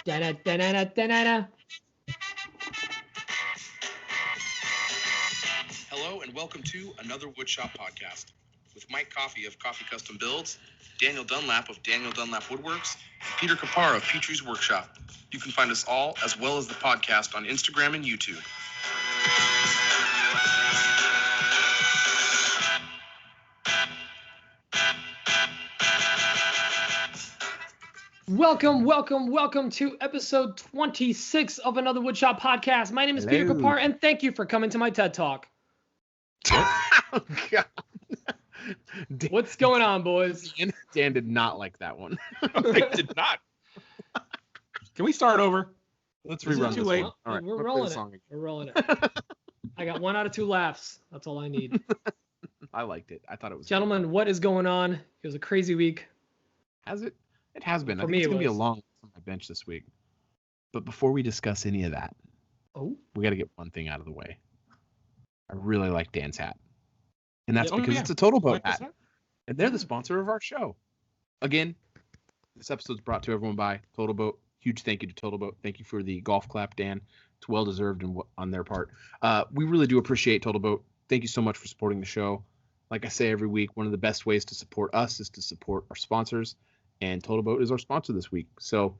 Da-da-da-da-da-da-da. Hello and welcome to another Woodshop podcast with Mike Coffey of Coffee Custom Builds, Daniel Dunlap of Daniel Dunlap Woodworks, and Peter Kapar of Petrie's Workshop. You can find us all, as well as the podcast, on Instagram and YouTube. Welcome to episode 26 of another Woodshop podcast. My name is Peter Kapar, and thank you for coming to my TED Talk. Oh, God. What's going on, boys? Dan did not like that one. I did not. Can we start over? Let's Is it rerun too this late? one. All right, We're let's play rolling the it. song again. We're rolling it. I got 1 out of 2 laughs. That's all I need. I liked it. I thought it was Gentlemen, what is going on? It was a crazy week. Has it? It has been. For I think me, it's it going to be a was. long week on my bench this week. But before we discuss any of that, Oh, we got to get one thing out of the way. I really like Dan's hat. And that's Yep. because yeah. it's a Total Boat Like this hat. hat? And they're the sponsor of our show. Again, this episode's brought to everyone by Total Boat. Huge thank you to Total Boat. Thank you for the golf clap, Dan. It's well deserved on their part. We really do appreciate Total Boat. Thank you so much for supporting the show. Like I say every week, one of the best ways to support us is to support our sponsors. And Total Boat is our sponsor this week. So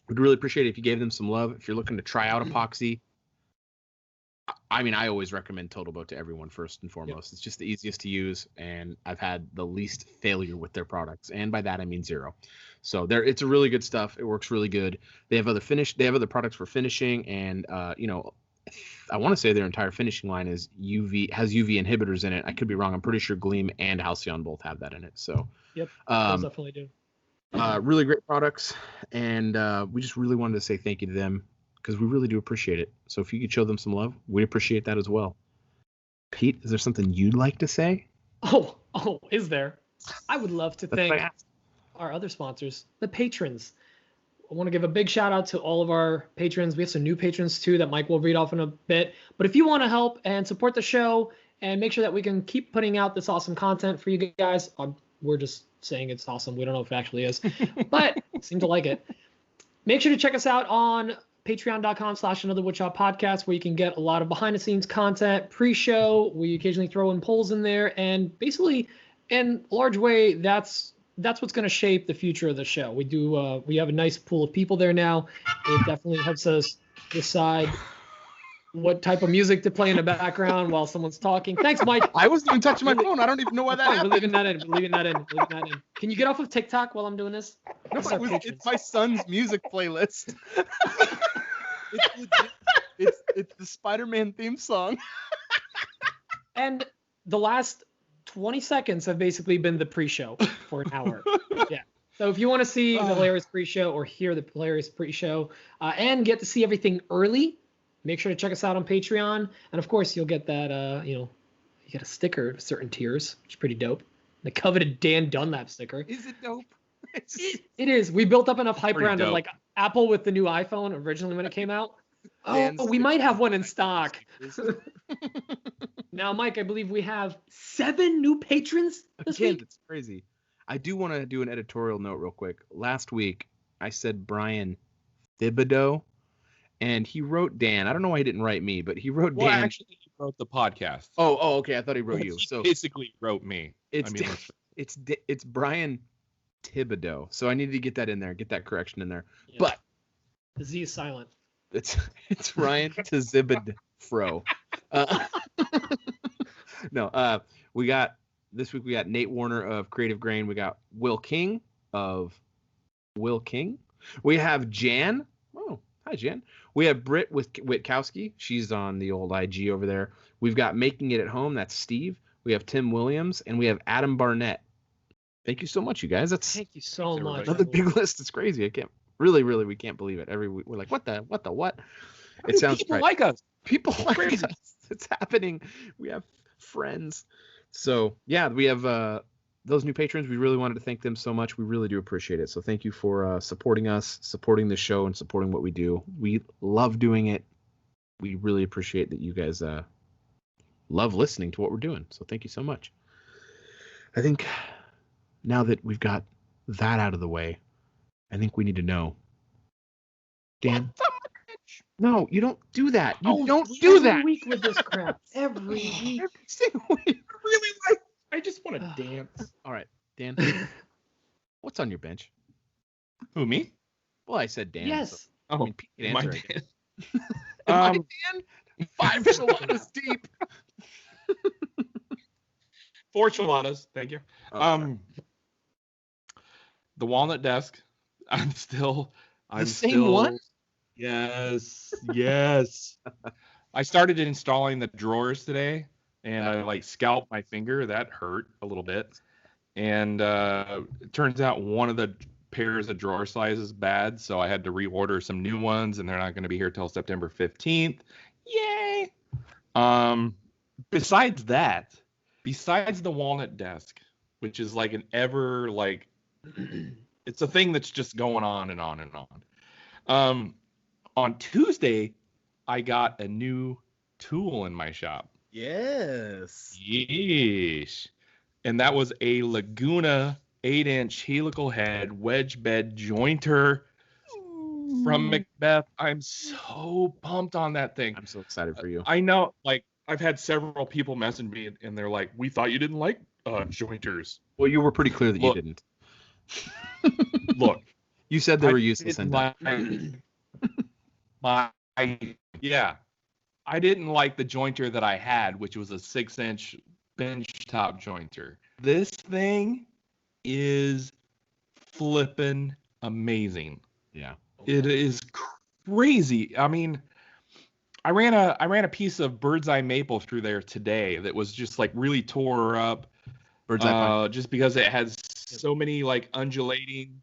we'd really appreciate it if you gave them some love. If you're looking to try out epoxy, I mean, I always recommend Total Boat to everyone first and foremost. It's just the easiest to use, and I've had the least failure with their products, and by that I mean zero. So it's a really good stuff. It works really good. They have other products for finishing, and I want to say their entire finishing line has UV inhibitors in it. I could be wrong. I'm pretty sure Gleam and Halcyon both have that in it. So yep. Those definitely do. really great products, and we just really wanted to say thank you to them, because we really do appreciate it. So if you could show them some love, we'd appreciate that as well. Pete, is there something you'd like to say? Oh, is there? I would love to That's thank fast. our other sponsors, the patrons. I want to give a big shout out to all of our patrons. We have some new patrons too that Mike will read off in a bit. But if you want to help and support the show and make sure that we can keep putting out this awesome content for you guys, we're just saying it's awesome. We don't know if it actually is, but seem to like it. Make sure to check us out on patreon.com/anotherwoodshop podcast, where you can get a lot of behind the scenes content, pre-show. We occasionally throw in polls in there, and basically in a large way, that's what's going to shape the future of the show. We have a nice pool of people there now. It definitely helps us decide what type of music to play in the background while someone's talking. Thanks, Mike. I wasn't even touching my phone. I don't even know why that We're happened. leaving that in. Can you get off of TikTok while I'm doing this? No, That's our patrons. it's my son's music playlist. It's the Spider-Man theme song. And the last 20 seconds have basically been the pre-show for an hour. Yeah. So if you want to see the hilarious pre-show or hear the hilarious pre-show and get to see everything early, make sure to check us out on Patreon. And of course, you'll get that, you get a sticker of certain tiers, which is pretty dope. The coveted Dan Dunlap sticker. Is it dope? It is. We built up enough hype Pretty around it, dope. like Apple with the new iPhone originally when it came out. Dan's Oh, we might have one in sticker. stock. Now, Mike, I believe we have 7 new patrons this Again, week. it's crazy. I do want to do an editorial note real quick. Last week, I said Brian Thibodeau, and he wrote Dan. I don't know why he didn't write me, but he wrote Well, Dan. actually, he wrote the podcast. Oh, okay. I thought he wrote you. He So basically wrote me. it's I mean, it's Brian Thibodeau. So I needed to get that in there, get that correction in there. Yeah. But The Z is silent. it's Ryan Tzibidfro. No, this week we got Nate Warner of Creative Grain. We got Will King of Will King. We have Jan. Oh, hi Jan. We have Britt Witkowski. She's on the old IG over there. We've got Making It at Home. That's Steve. We have Tim Williams, and we have Adam Barnett. Thank you so much, you guys. That's Thank you so Thanks, much. another big list. It's crazy. I can't really, we can't believe it. Every week we're like, what? It sounds people right. like us. People like Crazy. us. It's happening. We have friends. So yeah, we have those new patrons. We really wanted to thank them so much. We really do appreciate it. So thank you for supporting us, supporting the show, and supporting what we do. We love doing it. We really appreciate that you guys love listening to what we're doing. So thank you so much. I think now that we've got that out of the way, I think we need to know Dan. No, you don't do that. You don't We do every that. week with this crap. Every week. Every single week. Really like. I just want to dance. All right, Dan. What's on your bench? Who, me? Well, I said Dan. Yes. So, Oh, I mean, Pete can my answer it. Dan. Am I Dan? 5 Cheladas deep. 4 Cheladas. Thank you. Okay. The walnut desk. I'm still. Same one? Yes. Yes. I started installing the drawers today, and I like scalped my finger. That hurt a little bit. And it turns out one of the pairs of drawer size is bad, so I had to reorder some new ones, and they're not going to be here till September 15th. Yay! Besides the walnut desk, which is like an ever like, it's a thing that's just going on and on and on. On Tuesday, I got a new tool in my shop. Yes. Yeesh. And that was a Laguna 8-inch helical head wedge bed jointer from Macbeth. I'm so pumped on that thing. I'm so excited for you. I know, like, I've had several people message me, and they're like, "We thought you didn't like jointers." Well, you were pretty clear that you didn't. Look, you said they were useless. I didn't like the jointer that I had, which was a 6-inch bench top jointer. This thing is flippin' amazing. Yeah. It is crazy. I mean, I ran a piece of bird's eye maple through there today that was just like really tore up. Bird's eye pine. Just because it has so many like undulating.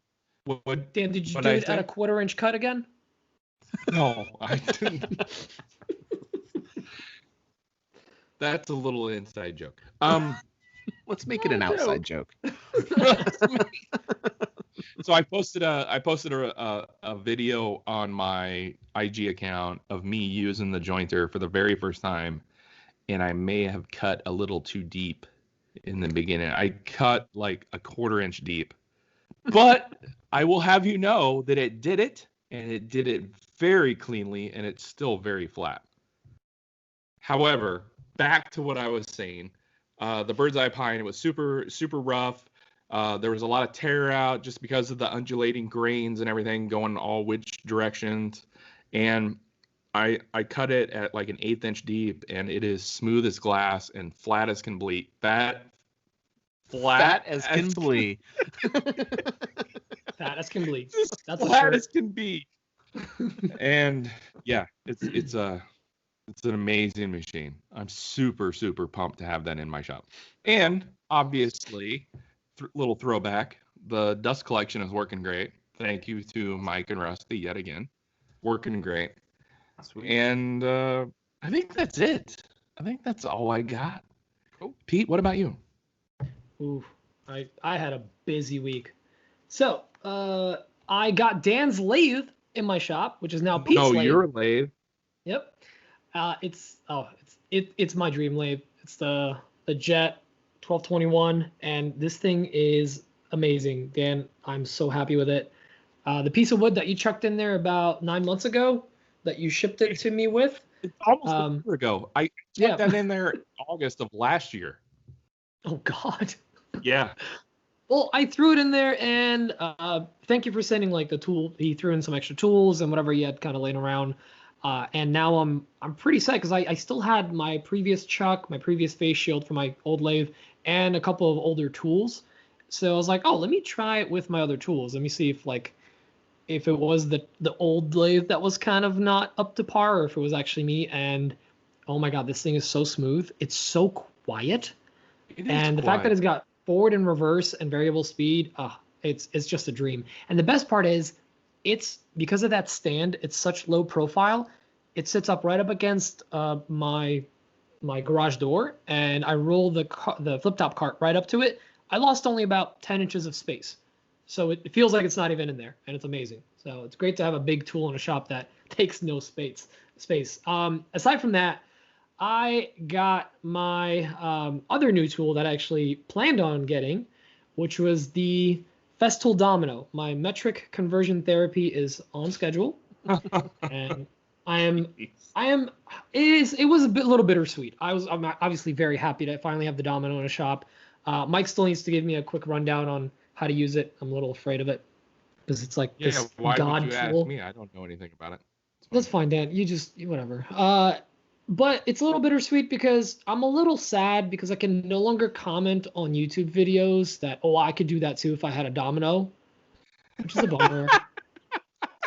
Dan, did you do it at a 1/4-inch cut again? No, I didn't. That's a little inside joke. Let's make it an outside joke. So I posted a video on my IG account of me using the jointer for the very first time, and I may have cut a little too deep in the beginning. I cut like a 1/4 inch deep, but I will have you know that it did it, and it did it very cleanly, and it's still very flat. However, back to what I was saying, the bird's eye pine, it was super, super rough. There was a lot of tear out just because of the undulating grains and everything going all which directions. And I cut it at like an 1/8 inch deep, and it is smooth as glass and flat as can be. Fat as can be. Fat as can be. That's flat as can be. And yeah, it's an amazing machine. I'm super, super pumped to have that in my shop. And obviously, little throwback, the dust collection is working great. Thank you to Mike and Rusty yet again. Working great. Sweet. And I think that's it. I think that's all I got. Cool. Pete, what about you? Ooh, I had a busy week. So I got Dan's lathe in my shop, which is now Pete's lathe. No, your lathe. Yep. It's my dream lathe. It's the Jet 1221, and this thing is amazing. Dan, I'm so happy with it. The piece of wood that you chucked in there about 9 months ago that you shipped it to me with. It's almost a year ago. I chucked that in there in August of last year. Oh, God. Yeah. Well, I threw it in there, and thank you for sending like the tool. He threw in some extra tools and whatever he had kind of laying around. And now I'm pretty set because I still had my previous chuck, my previous face shield for my old lathe, and a couple of older tools. So I was like, oh, let me try it with my other tools. Let me see if it was the old lathe that was kind of not up to par, or if it was actually me. And oh my God, this thing is so smooth. It's so quiet. And the fact that it's got forward and reverse and variable speed, it's just a dream. And the best part is, it's because of that stand, it's such low profile. It sits up right up against my garage door, and I roll the flip top cart right up to it. I lost only about 10 inches of space. So it feels like it's not even in there, and it's amazing. So it's great to have a big tool in a shop that takes no space. Aside from that, I got my other new tool that I actually planned on getting, which was the Festool Domino. My metric conversion therapy is on schedule. And it was a little bittersweet. I'm obviously very happy to finally have the domino in a shop. Mike still needs to give me a quick rundown on how to use it. I'm a little afraid of it because it's like this why god would you tool. ask me? I don't know anything about it. That's fine, Dan. Whatever. But it's a little bittersweet because I'm a little sad because I can no longer comment on YouTube videos that, oh, I could do that too if I had a domino, which is a bummer.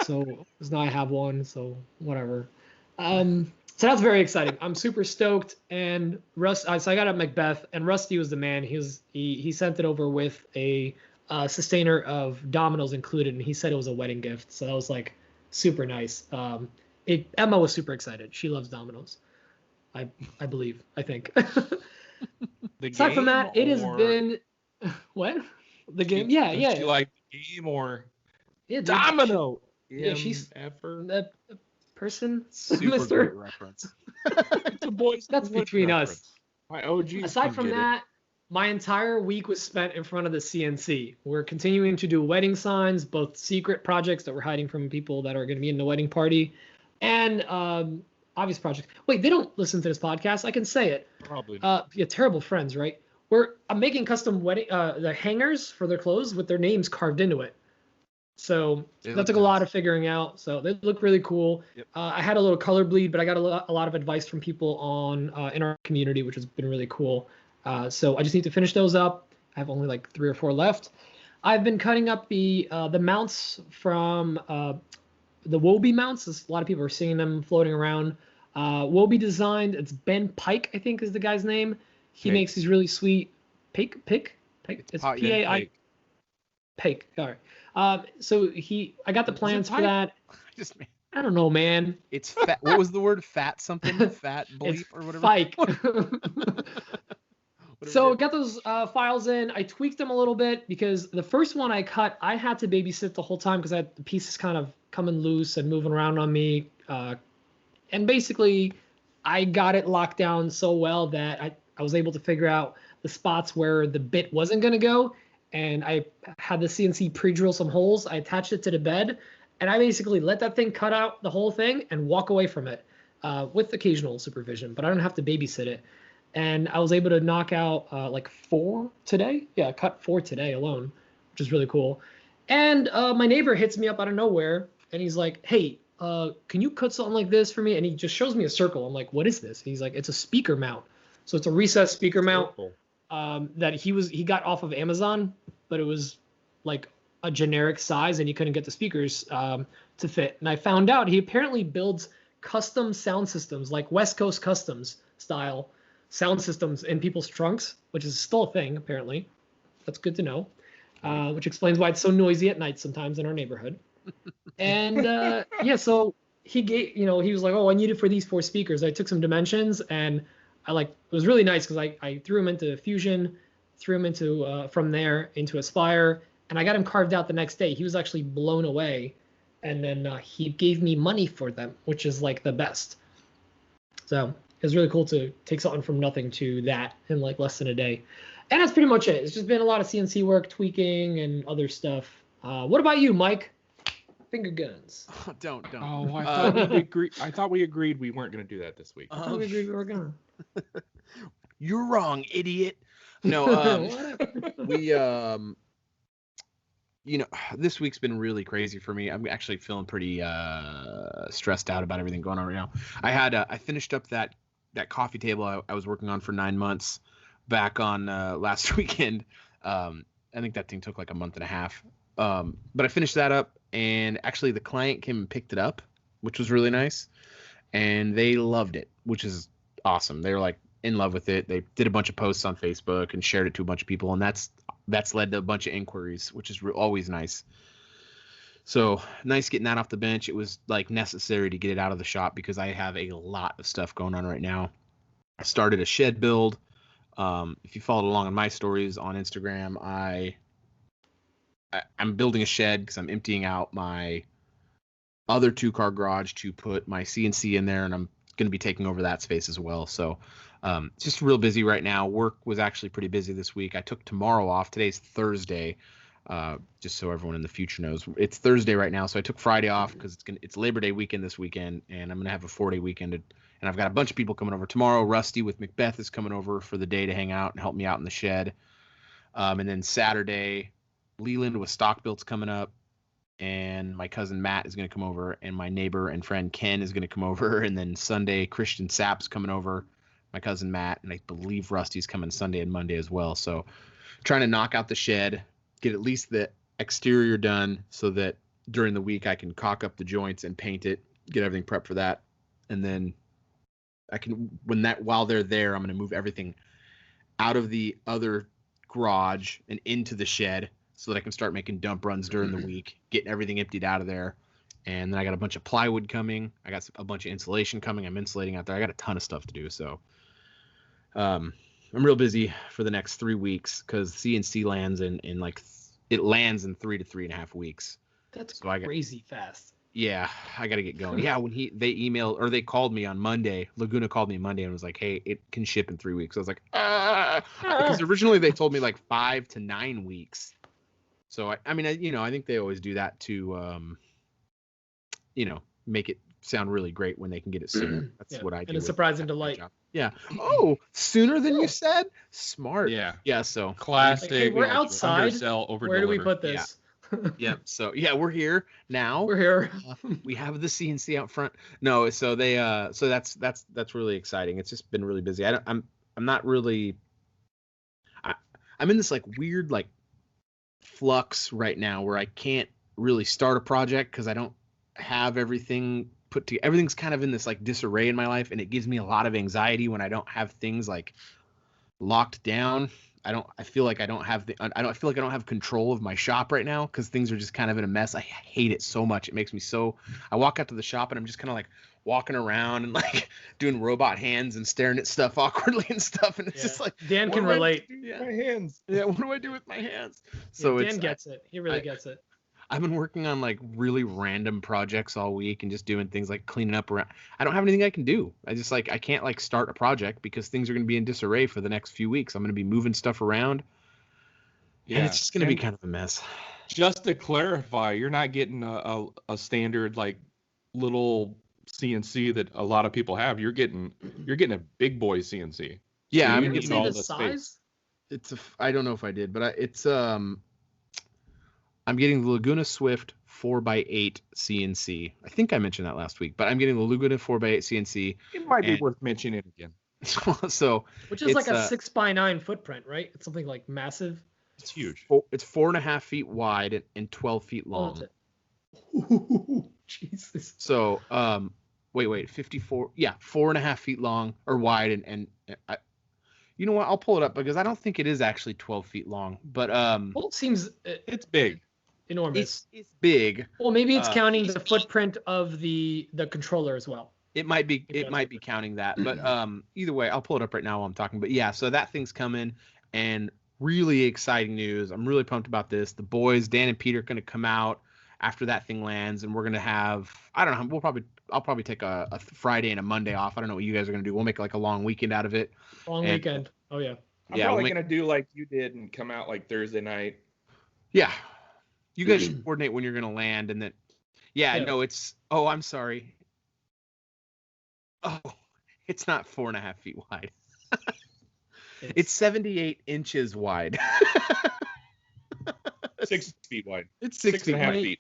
So, because now I have one, so whatever. So that's very exciting. I'm super stoked. And so I got a Macbeth, and Rusty was the man. He sent it over with a sustainer of dominoes included, and he said it was a wedding gift. So that was like super nice. Emma was super excited. She loves dominoes. I think. Aside from that, it has been what? The game? Yeah. You like the game or domino? She's that person. Super great reference. The boys. That's between us. My OG. Aside from that, my entire week was spent in front of the CNC. We're continuing to do wedding signs, both secret projects that we're hiding from people that are going to be in the wedding party, and obvious projects. Wait, they don't listen to this podcast. I can say it. Probably. Terrible friends, right? I'm making custom wedding the hangers for their clothes with their names carved into it. So that took a lot of figuring out. So they look really cool. Yep. I had a little color bleed, but I got a lot of advice from people in our community, which has been really cool. So I just need to finish those up. I have only like 3 or 4 left. I've been cutting up the mounts from the Woby mounts. A lot of people are seeing them floating around. Woby designed. It's Ben Pike, I think, is the guy's name. He makes these really sweet Pike. It's P-A-I. Pike. All right. So I got the plans for that. I don't know, man. It's fat. What was the word? Fat something? Fat bleep or whatever? Pike. So got those files in. I tweaked them a little bit because the first one I cut, I had to babysit the whole time because I had the pieces kind of coming loose and moving around on me. And basically, I got it locked down so well that I was able to figure out the spots where the bit wasn't going to go. And I had the CNC pre-drill some holes. I attached it to the bed. And I basically let that thing cut out the whole thing and walk away from it with occasional supervision. But I don't have to babysit it. And I was able to knock out like 4 today. Yeah, I cut 4 today alone, which is really cool. And my neighbor hits me up out of nowhere. And he's like, hey, can you cut something like this for me? And he just shows me a circle. I'm like, what is this? And he's like, it's a speaker mount. So it's a recessed speaker mount that he got off of Amazon, but it was like a generic size and he couldn't get the speakers to fit. And I found out he apparently builds custom sound systems, like West Coast Customs style sound systems in people's trunks, which is still a thing, apparently. That's good to know, which explains why it's so noisy at night sometimes in our neighborhood. And so he gave, he was like, oh, I need it for these 4 speakers. I took some dimensions and it was really nice because I threw him into Fusion, threw him into from there into Aspire, and I got him carved out the next day. He was actually blown away, and then he gave me money for them, which is like the best. So it was really cool to take something from nothing to that in like less than a day. And that's pretty much it. It's just been a lot of CNC work, tweaking, and other stuff. What about you, Mike? Finger guns. Don't. Oh, I thought we agreed we weren't going to do that this week. I thought we agreed we were going to. You're wrong, idiot. No, we this week's been really crazy for me. I'm actually feeling pretty stressed out about everything going on right now. I finished up that coffee table I was working on for 9 months back on last weekend. I think that thing took like a month and a half. But I finished that up, and actually the client came and picked it up, which was really nice, and they loved it, which is awesome. They were like in love with it. They did a bunch of posts on Facebook and shared it to a bunch of people, and that's led to a bunch of inquiries, which is always nice. So nice getting that off the bench. It was like necessary to get it out of the shop because I have a lot of stuff going on right now. I started a shed build. If you followed along on my stories on Instagram, I'm building a shed because I'm emptying out my other 2-car garage to put my CNC in there, and I'm going to be taking over that space as well. So just real busy right now. Work was actually pretty busy this week. I took tomorrow off. Today's Thursday. Just so everyone in the future knows. It's Thursday right now, so I took Friday off because it's Labor Day weekend this weekend, and I'm gonna have a 4-day weekend. And I've got a bunch of people coming over tomorrow. Rusty with Macbeth is coming over for the day to hang out and help me out in the shed. And then Saturday, Leland with Stock Built's coming up, and my cousin Matt is going to come over, and my neighbor and friend Ken is going to come over. And then Sunday, Christian Sapp's coming over, my cousin Matt, and I believe Rusty's coming Sunday and Monday as well. So trying to knock out the shed, get at least the exterior done so that during the week I can caulk up the joints and paint it, get everything prepped for that. And then I can, while they're there, I'm going to move everything out of the other garage and into the shed so that I can start making dump runs during the week, getting everything emptied out of there. And then I got a bunch of plywood coming. I got a bunch of insulation coming. I'm insulating out there. I got a ton of stuff to do. So I'm real busy for the next 3 weeks because CNC lands it lands in 3 to 3.5 weeks. That's so crazy fast. Yeah, I got to get going. Yeah, when they called me on Monday, Laguna called me Monday and was like, hey, it can ship in 3 weeks. I was like, because originally they told me like 5 to 9 weeks. So I think they always do that to, make it sound really great when they can get it sooner. That's what I do. And a surprising delight. Yeah. Oh, sooner than you said? Smart. Yeah. Yeah. So classic. Hey, we're outside. Where do we put this? Yeah. Yeah. So we're here now. We're here. We have the CNC out front. No, so they so that's really exciting. It's just been really busy. I'm not really. I'm in this like weird like flux right now where I can't really start a project because I don't have everything put together. Everything's kind of in this like disarray in my life, and it gives me a lot of anxiety when I don't have things like locked down. I feel like I don't have control of my shop right now because things are just kind of in a mess. I hate it so much. It makes me so. I walk out to the shop and I'm just kind of like walking around and like doing robot hands and staring at stuff awkwardly and stuff. And it's just like Dan can relate. My hands. Yeah. What do I do with my hands? So Dan gets it. He really gets it. I've been working on like really random projects all week and just doing things like cleaning up around. I don't have anything I can do. I can't like start a project because things are going to be in disarray for the next few weeks. I'm going to be moving stuff around. Yeah. And it's just going to be kind of a mess. Just to clarify, you're not getting a standard like little CNC that a lot of people have. You're getting a big boy CNC. Yeah. So I'm getting all the size. I don't know if I did, but I'm getting the Laguna Swift 4x8 CNC. I think I mentioned that last week, but I'm getting the Laguna 4x8 CNC. It might be worth mentioning again. So, which is like a 6x9 footprint, right? It's something like massive. It's huge. It's 4.5 feet wide and 12 feet long. Oh, Jesus. So, wait, 54. Yeah, 4.5 feet long or wide, and you know what? I'll pull it up because I don't think it is actually 12 feet long, but well, it seems it's big. Enormous. It's big. Well, maybe it's counting the footprint of the controller as well. It might be counting that, but either way, I'll pull it up right now while I'm talking. But yeah, so that thing's coming, and really exciting news. I'm really pumped about this. The boys, Dan and Peter, are going to come out after that thing lands, and we're going to have, I don't know, I'll probably take a Friday and a Monday off. I don't know what you guys are going to do. We'll make like a long weekend out of it. Weekend. Oh yeah. I'm probably going to do like you did and come out like Thursday night. Yeah. You guys should coordinate when you're going to land, and then, no, it's, I'm sorry. Oh, it's not 4.5 feet wide. It's 78 inches wide. 6 feet wide. It's 6.5 feet.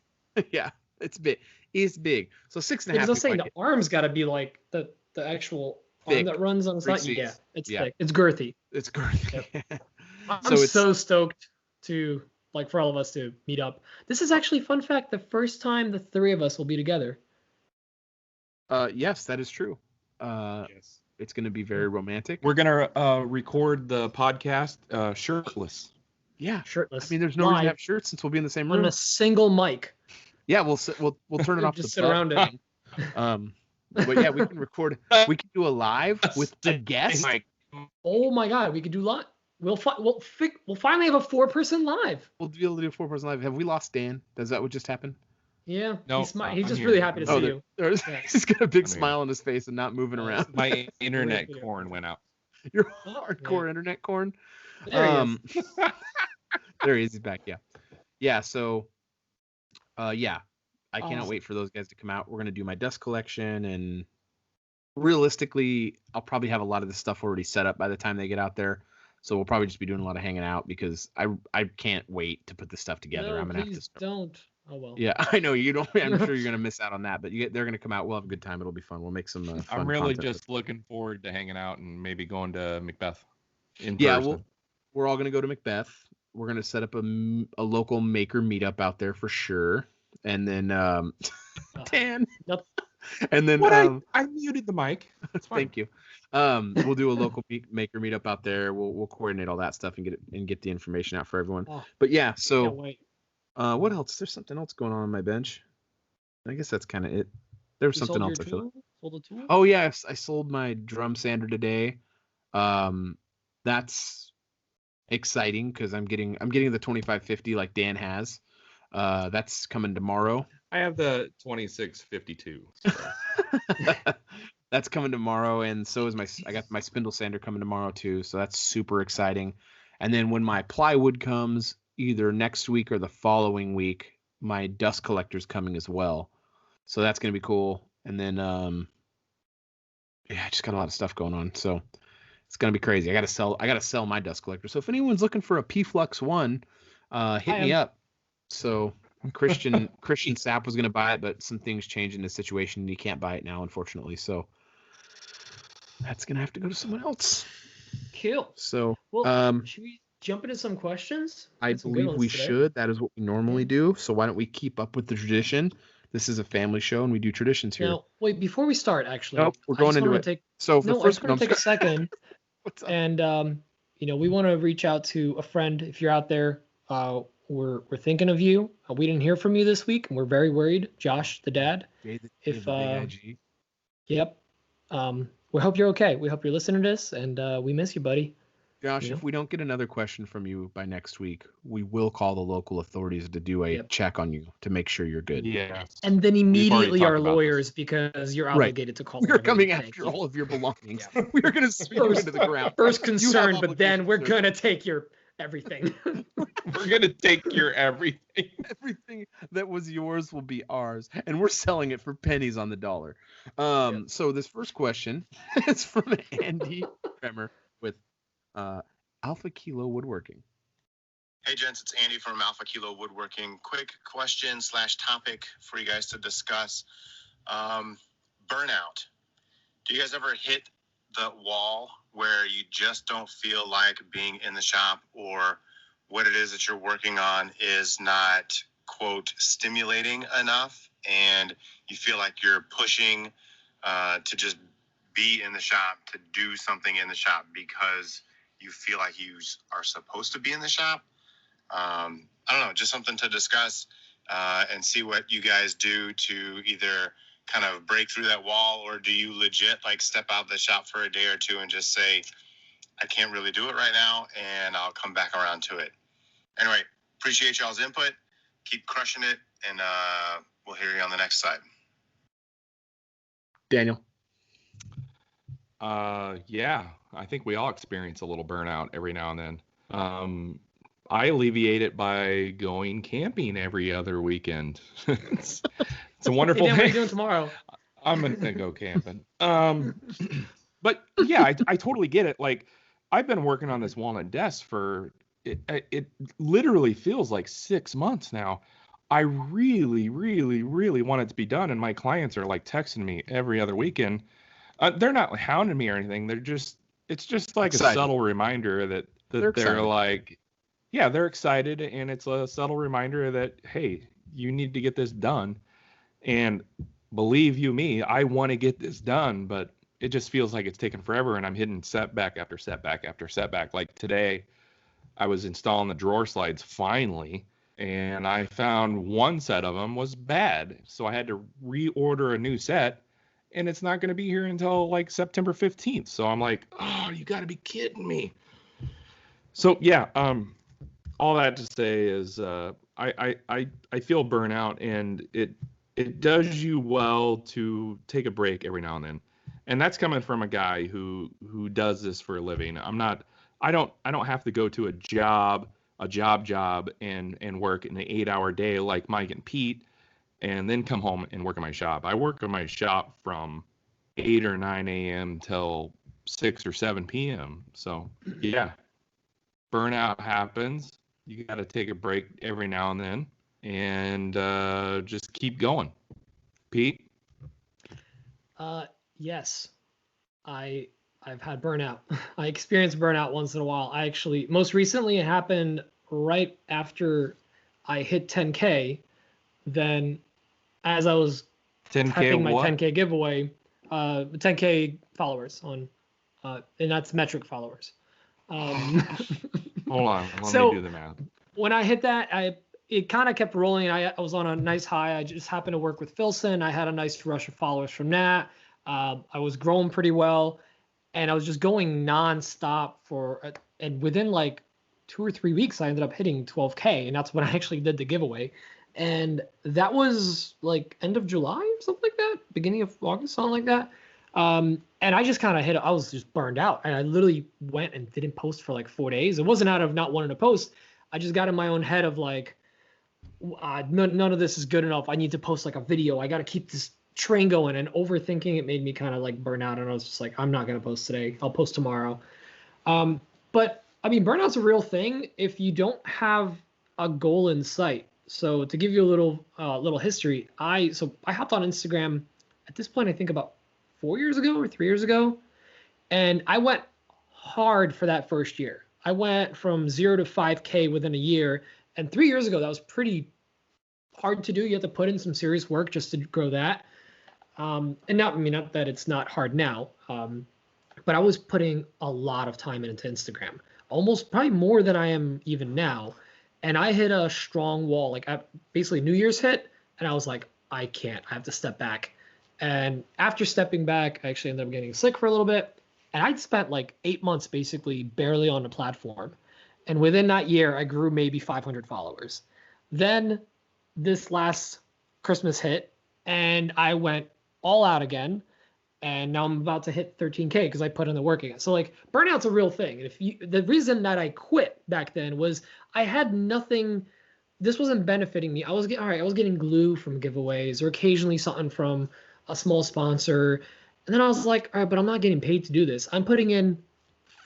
Yeah, it's big. It's big. So 6.5 feet. I was saying the arm's got to be like the actual arm that runs on the side. Yeah, it's thick. It's girthy. It's girthy. Yep. I'm so stoked to for all of us to meet up. This is actually, fun fact, the first time the three of us will be together. Yes, that is true. Yes. It's going to be very romantic. We're going to record the podcast shirtless. Yeah, shirtless. I mean, there's no reason to have shirts since we'll be in the same room. On a single mic. Yeah, we'll turn it off. Just sit around it. But yeah, we can record. We can do a live with a guest. Oh my God, we could do live. We'll finally have a 4-person live. We'll be able to do a 4-person live. Have we lost Dan? Is that what just happened? Yeah. No, he's just really happy to see you. He's got a big smile on his face and not moving around. My internet cord went out. Your hardcore internet cord. There he is. There he is. He's back. Yeah. yeah, so yeah, I cannot Awesome. wait for those guys to come out. We're gonna do my dust collection, and realistically, I'll probably have a lot of the stuff already set up by the time they get out there. So we'll probably just be doing a lot of hanging out because I can't wait to put this stuff together. No, I'm gonna have to please start. don't. Oh well. Yeah, I know you don't. I'm sure you're gonna miss out on that, but they're gonna come out. We'll have a good time. It'll be fun. We'll make some fun I'm really content. just looking forward to hanging out and maybe going to Macbeth in Yeah, person. we're all gonna go to Macbeth. We're gonna set up a local Maker Meetup out there for sure, and then Dan. Nope. And then What? I muted the mic. It's fine. Thank you. We'll do a local Maker Meetup out there. We'll coordinate all that stuff and get the information out for everyone. Oh, But yeah, can't so wait. what else? There's something else going on my bench. I guess that's kind of it. There was You something sold else your I feel. tool? Sold a tool? Oh yeah, I sold my drum sander today. That's exciting because I'm getting the 2550 like Dan has. That's coming tomorrow. I have the 2652. That's coming tomorrow, and so is I got my spindle sander coming tomorrow too, so that's super exciting. And then when my plywood comes, either next week or the following week, my dust collector's coming as well. So that's gonna be cool. And then yeah, I just got a lot of stuff going on, so it's gonna be crazy. I gotta sell my dust collector. So if anyone's looking for a P-Flux 1, hit me up. So Christian Sapp was gonna buy it, but some things changed in the situation, and he can't buy it now, unfortunately. So that's gonna have to go to someone else. Cool. So Well, should we jump into some questions? I believe we should. That is what we normally do. So why don't we keep up with the tradition? This is a family show, and we do traditions here. Now, wait, before we start, actually, Nope, we're going into it. Take, so no, first, I just want to take a second, What's up? and we want to reach out to a friend. If you're out there, we're thinking of you. We didn't hear from you this week, and we're very worried. Josh, the dad. If IG. Yep. We hope you're okay. We hope you're listening to this, and we miss you, buddy. Josh, if we don't get another question from you by next week, we will call the local authorities to do a check on you to make sure you're good. Yeah. And then immediately our lawyers, because you're obligated to call. We're coming after all of your belongings. Yeah. We're going to sweep you into the ground. First concern, but then we're going to take your everything. We're going to take your everything. Everything that was yours will be ours. And we're selling it for pennies on the dollar. So this first question is from Andy Kremer with Alpha Kilo Woodworking. Hey gents, it's Andy from Alpha Kilo Woodworking. Quick question / topic for you guys to discuss. Burnout. Do you guys ever hit the wall where you just don't feel like being in the shop, or what it is that you're working on is not, quote, stimulating enough, and you feel like you're pushing to just be in the shop, to do something in the shop because you feel like you are supposed to be in the shop? I don't know, just something to discuss and see what you guys do to either kind of break through that wall, or do you legit like step out of the shop for a day or two and just say, I can't really do it right now, and I'll come back around to it. Anyway, appreciate y'all's input. Keep crushing it, and we'll hear you on the next side. Daniel. Yeah, I think we all experience a little burnout every now and then. I alleviate it by going camping every other weekend. It's a wonderful thing. What are you doing tomorrow? I'm gonna go camping. But yeah, I totally get it. Like, I've been working on this walnut desk for it literally feels like 6 months now. I really, really, really want it to be done, and my clients are like texting me every other weekend. They're not hounding me or anything. It's just like excited. A subtle reminder that they're like, yeah, they're excited, and it's a subtle reminder that, hey, you need to get this done. And believe you me, I want to get this done, but it just feels like it's taking forever, and I'm hitting setback after setback after setback. Like today, I was installing the drawer slides finally, and I found one set of them was bad, so I had to reorder a new set, and it's not going to be here until like September 15th. So I'm like, oh, you got to be kidding me. So yeah, all that to say is I feel burnout, and it does you well to take a break every now and then. And that's coming from a guy who does this for a living. I don't have to go to a job a job and work an 8-hour day like Mike and Pete, and then come home and work in my shop. I work in my shop from 8 or 9 a.m. till 6 or 7 p.m. So yeah, burnout happens. You got to take a break every now and then, and just keep going. Pete? Yes, I've had burnout. I experienced burnout once in a while. Most recently it happened right after I hit 10K. Then as I was 10K typing my what? 10K giveaway, 10K followers on, and that's metric followers. Hold on, let So- me do the math. When I hit that, it kind of kept rolling. I was on a nice high. I just happened to work with Filson. I had a nice rush of followers from that. I was growing pretty well, and I was just going nonstop and within like 2 or 3 weeks, I ended up hitting 12K, and that's when I actually did the giveaway. And that was like end of July or something like that, beginning of August, something like that. And I just kind of I was just burned out, and I literally went and didn't post for like 4 days. It wasn't out of not wanting to post. I just got in my own head of like, none of this is good enough. I need to post like a video. I got to keep this train going, and overthinking it made me kind of like burn out. And I was just like, I'm not going to post today. I'll post tomorrow. But I mean, burnout's a real thing if you don't have a goal in sight. So to give you a little history, I hopped on Instagram at this point, I think about 4 years ago or 3 years ago. And I went hard for that first year. I went from 0 to 5K within a year. And 3 years ago, that was pretty hard to do. You have to put in some serious work just to grow that. And not that it's not hard now, but I was putting a lot of time into Instagram, almost probably more than I am even now. And I hit a strong wall. Like basically New Year's hit, and I was like, I can't. I have to step back. And after stepping back, I actually ended up getting sick for a little bit. And I'd spent like 8 months basically barely on the platform. And within that year, I grew maybe 500 followers. Then this last Christmas hit, and I went all out again. And now I'm about to hit 13K because I put in the work again. So like burnout's a real thing. And the reason that I quit back then was I had nothing. This wasn't benefiting me. I was getting glue from giveaways or occasionally something from a small sponsor. And then I was like, all right, but I'm not getting paid to do this. I'm putting in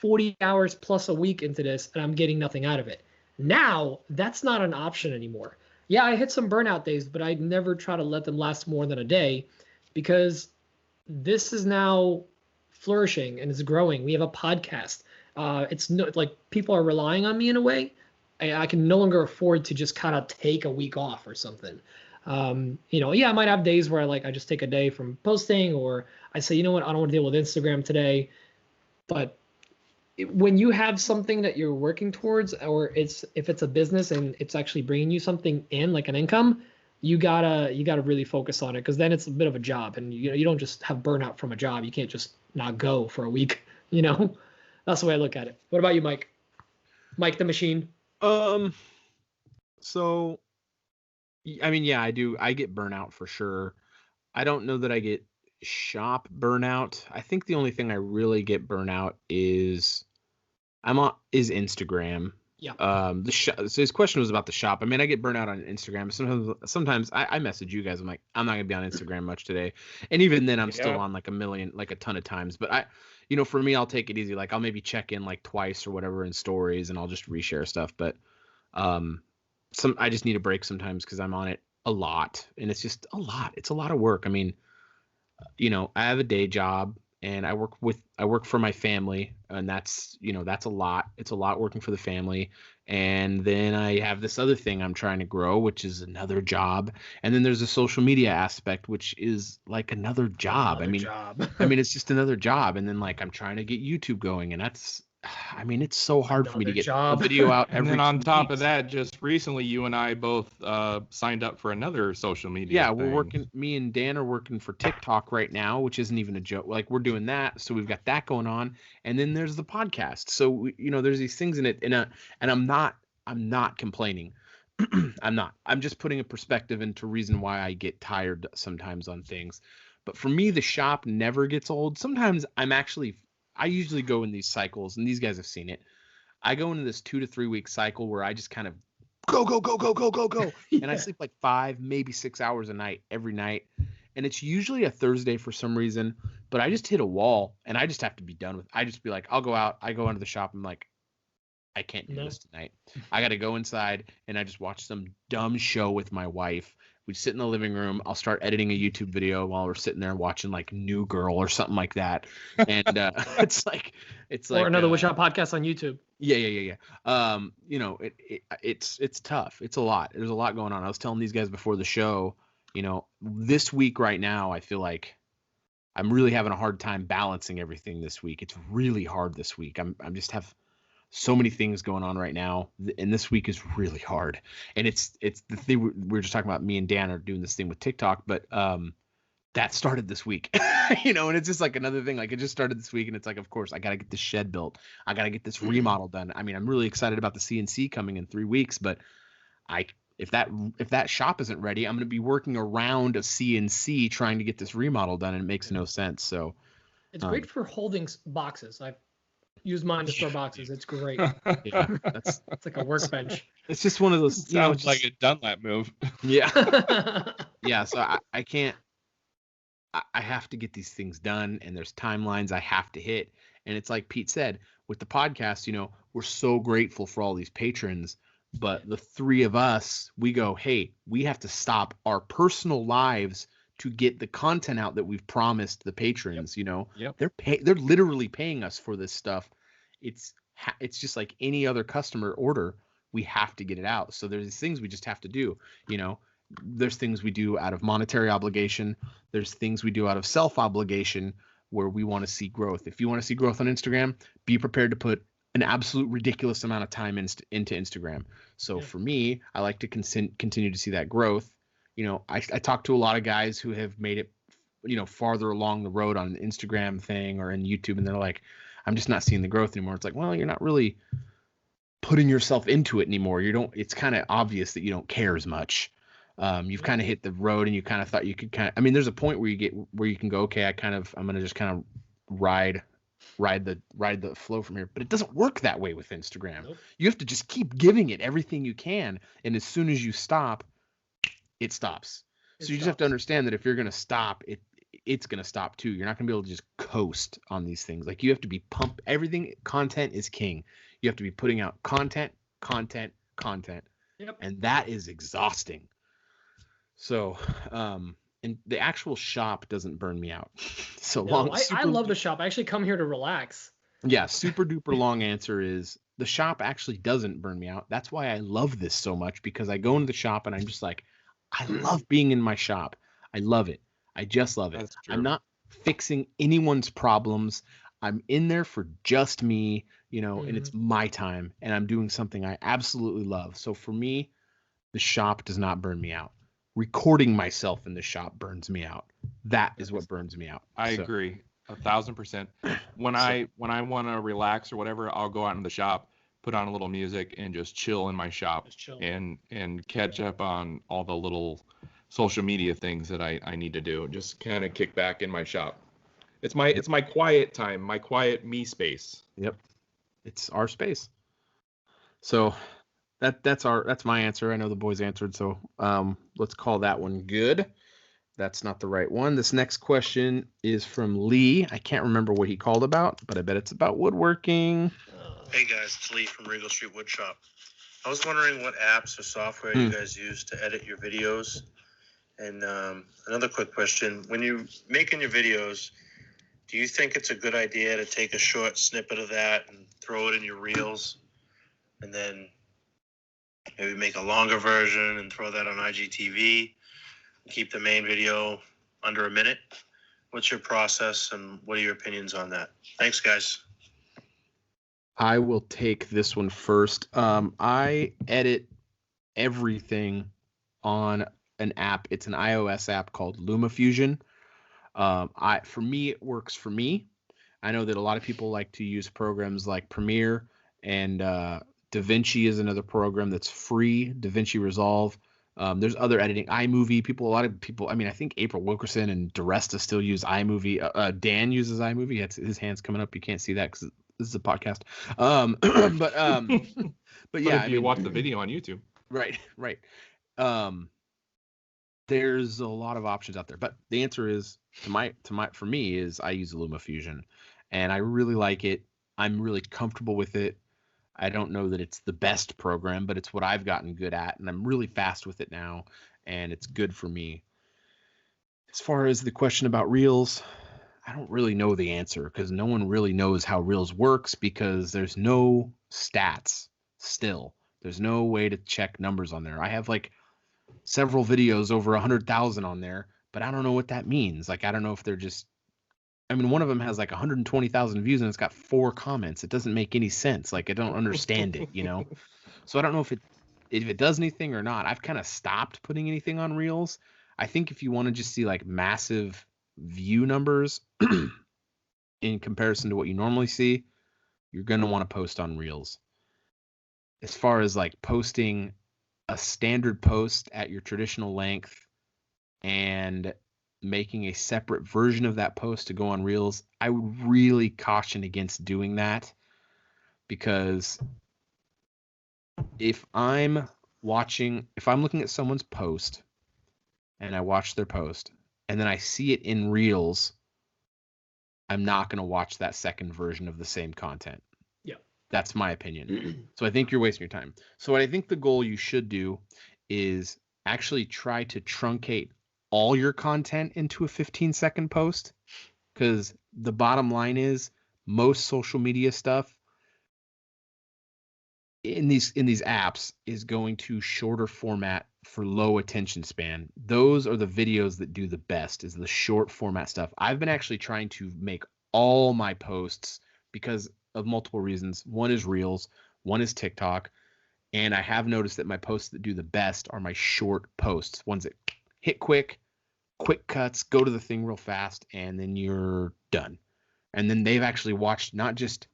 40 hours plus a week into this, and I'm getting nothing out of it. Now, that's not an option anymore. Yeah, I hit some burnout days, but I never try to let them last more than a day because this is now flourishing and it's growing. We have a podcast. Like people are relying on me in a way. I can no longer afford to just kind of take a week off or something. I might have days where I just take a day from posting, or I say, you know what, I don't want to deal with Instagram today. But when you have something that you're working towards, or if it's a business and it's actually bringing you something in, like an income, you gotta really focus on it, because then it's a bit of a job, and you don't just have burnout from a job. You can't just not go for a week. That's the way I look at it. What about you, Mike? Mike the Machine. So, I mean, yeah, I do. I get burnout for sure. I don't know that I get shop burnout. I think the only thing I really get burnout is Instagram. Yeah. So his question was about the shop. I mean, I get burnout on Instagram. Sometimes I message you guys. I'm like, I'm not gonna be on Instagram much today, and even then, I'm still on like a ton of times. But for me, I'll take it easy. Like I'll maybe check in like twice or whatever in stories, and I'll just reshare stuff. But I just need a break sometimes because I'm on it a lot, and it's just a lot. It's a lot of work. I mean, I have a day job, and I work for my family, and that's a lot. It's a lot working for the family. And then I have this other thing I'm trying to grow, which is another job. And then there's a social media aspect, which is like another job. I mean, it's just another job. And then like I'm trying to get YouTube going, and it's so hard for me to get a video out every And then on 2 top of weeks. that, just recently, you and I both signed up for another social media. Yeah, thing. me and Dan are working for TikTok right now, which isn't even a joke. Like we're doing that. So we've got that going on. And then there's the podcast. So, there's these things in it. And I'm not complaining. I'm just putting a perspective into reason why I get tired sometimes on things. But for me, the shop never gets old. Sometimes I usually go in these cycles, and these guys have seen it. I go into this 2 to 3 week cycle where I just kind of go, Yeah. and I sleep like 5, maybe 6 hours a night every night. And it's usually a Thursday for some reason, but I just hit a wall and I just have to be done with. I just be like, I'll go out. I go into the shop. I'm like, I can't do this tonight. I got to go inside and I just watch some dumb show with my wife. We sit in the living room. I'll start editing a YouTube video while we're sitting there watching like New Girl or something like that. And it's like or another Woodshop podcast on YouTube. Yeah. You know, it's tough. It's a lot. There's a lot going on. I was telling these guys before the show, you know, this week right now, I feel like I'm really having a hard time balancing everything this week. It's really hard this week. I'm just have so many things going on right now, and this week is really hard. And it's the thing we were just talking about. Me and Dan are doing this thing with TikTok, but that started this week, you know. And it's just like another thing. Like it just started this week, and it's like, of course, I got to get this shed built. I got to get this remodel done. I mean, I'm really excited about the CNC coming in 3 weeks, but if that shop isn't ready, I'm going to be working around a CNC trying to get this remodel done, and it makes no sense. So it's great for holding boxes. I've used mine to store boxes. It's great. Yeah, it's like a workbench. It's just one of those. Sounds like a Dunlap move. Yeah. Yeah. So I can't. I have to get these things done, and there's timelines I have to hit. And it's like Pete said with the podcast. You know, we're so grateful for all these patrons. But the three of us, we go, hey, we have to stop our personal lives to get the content out that we've promised the patrons. You know, they're literally paying us for this stuff. It's just like any other customer order. We have to get it out. So there's these things we just have to do. You know, there's things we do out of monetary obligation. There's things we do out of self obligation where we want to see growth. If you want to see growth on Instagram, be prepared to put an absolute ridiculous amount of time into Instagram. So for me, I like to continue to see that growth. You know, I talk to a lot of guys who have made it, you know, farther along the road on an Instagram thing or in YouTube, and they're like, I'm just not seeing the growth anymore. It's like, well, you're not really putting yourself into it anymore. It's kind of obvious that you don't care as much. You've kind of hit the road, and you kind of thought you could I mean, there's a point where you can go, okay, I'm going to just kind of ride the flow from here. But it doesn't work that way with Instagram. Nope. You have to just keep giving it everything you can, and as soon as you stop, it stops. So you just have to understand that if you're going to stop, it's going to stop too. You're not going to be able to just coast on these things. Like you have to be everything. Content is king. You have to be putting out content. Yep. And that is exhausting. So, and the actual shop doesn't burn me out. So long. I love the shop. I actually come here to relax. Yeah, super duper long answer is the shop actually doesn't burn me out. That's why I love this so much, because I go into the shop and I'm just like, I love being in my shop. I love it. I just love it. I'm not fixing anyone's problems. I'm in there for just me, you know, and it's my time, and I'm doing something I absolutely love. So for me, the shop does not burn me out. Recording myself in the shop burns me out. That is what burns me out. I agree 1,000%. When I want to relax or whatever, I'll go out in the shop, put on a little music, and just chill in my shop and catch up on all the little social media things that I need to do. Just kind of kick back in my shop. It's my quiet time, my quiet me space. Yep. It's our space. So that's my answer. I know the boys answered, so let's call that one good. That's not the right one. This next question is from Lee. I can't remember what he called about, but I bet it's about woodworking. Hey guys, it's Lee from Regal Street Woodshop. I was wondering what apps or software you guys use to edit your videos. And another quick question: when you're making your videos, do you think it's a good idea to take a short snippet of that and throw it in your reels, and then maybe make a longer version and throw that on IGTV, keep the main video under a minute? What's your process, and what are your opinions on that? Thanks, guys. I will take this one first. I edit everything on an app. It's an iOS app called LumaFusion. For me, it works for me. I know that a lot of people like to use programs like Premiere, and DaVinci is another program that's free. DaVinci Resolve. There's other editing. iMovie. A lot of people. I mean, I think April Wilkerson and DeResta still use iMovie. Dan uses iMovie. His hand's coming up. You can't see that because This is a podcast. But yeah, if you watch the video on YouTube. Right. There's a lot of options out there, but the answer is for me is I use LumaFusion, and I really like it. I'm really comfortable with it. I don't know that it's the best program, but it's what I've gotten good at, and I'm really fast with it now, and it's good for me. As far as the question about Reels, I don't really know the answer because no one really knows how Reels works because there's no stats still. There's no way to check numbers on there. I have like several videos over 100,000 on there, but I don't know what that means. Like, I don't know if they're just, I mean, one of them has like 120,000 views and it's got 4 comments. It doesn't make any sense. Like, I don't understand it, you know? So I don't know if it does anything or not. I've kind of stopped putting anything on Reels. I think if you want to just see like massive view numbers in comparison to what you normally see, you're going to want to post on Reels. As far as like posting a standard post at your traditional length and making a separate version of that post to go on Reels, I would really caution against doing that, because if I'm looking at someone's post and I watch their post and then I see it in Reels, I'm not going to watch that second version of the same content. That's my opinion. So I think you're wasting your time. So what I think the goal you should do is actually try to truncate all your content into a 15-second post, because the bottom line is most social media stuff in these apps is going to shorter format for low attention span. Those are the videos that do the best, is the short format stuff. I've been actually trying to make all my posts because of multiple reasons. One is Reels, one is TikTok, and I have noticed that my posts that do the best are my short posts, ones that hit quick cuts, go to the thing real fast, and then you're done. And then they've actually watched, not just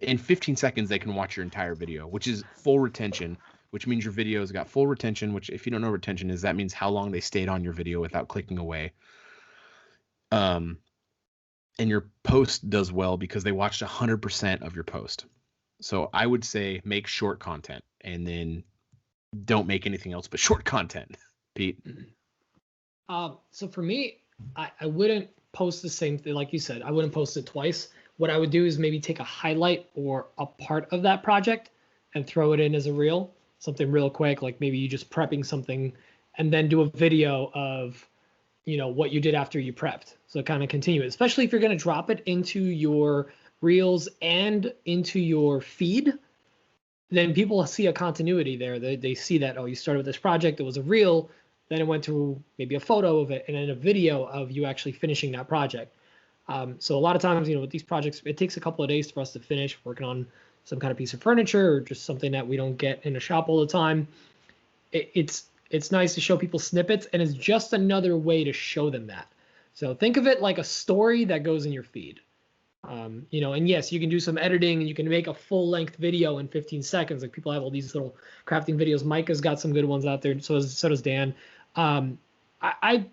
in 15 seconds, they can watch your entire video, which is full retention, which means your video's got full retention, which if you don't know what retention is, that means how long they stayed on your video without clicking away. And your post does well because they watched 100% of your post. So I would say make short content and then don't make anything else but short content. Pete? So for me, I wouldn't post the same thing. Like you said, I wouldn't post it twice. What I would do is maybe take a highlight or a part of that project and throw it in as a reel, something real quick, like maybe you just prepping something, and then do a video of, what you did after you prepped. So kind of continue it, especially if you're going to drop it into your reels and into your feed, then people see a continuity there. They see that, you started with this project, it was a reel, then it went to maybe a photo of it, and then a video of you actually finishing that project. So a lot of times, with these projects, it takes a couple of days for us to finish working on some kind of piece of furniture or just something that we don't get in a shop all the time. It's nice to show people snippets, and it's just another way to show them that. So think of it like a story that goes in your feed. And yes, you can do some editing and you can make a full-length video in 15 seconds. Like people have all these little crafting videos. Micah's got some good ones out there. So does Dan. I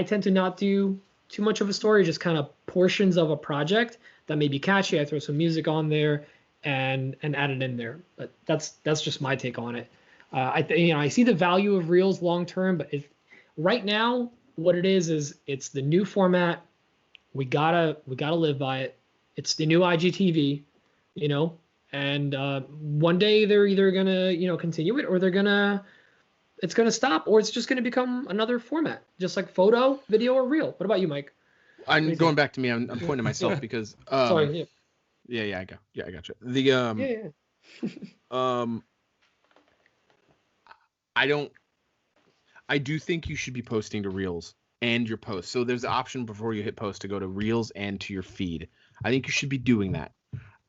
tend to not do too much of a story, just kind of portions of a project that may be catchy. I throw some music on there and add it in there. But that's just my take on it. I see the value of Reels long term, but right now what it is it's the new format. We gotta live by it. It's the new IGTV, and one day they're either gonna continue it, or it's gonna stop, or it's just gonna become another format, just like photo, video, or reel. What about you, Mike? I'm going back to me. I'm pointing to myself because sorry. Yeah, I got you. I do think you should be posting to Reels and your post. So there's an option before you hit post to go to Reels and to your feed. I think you should be doing that.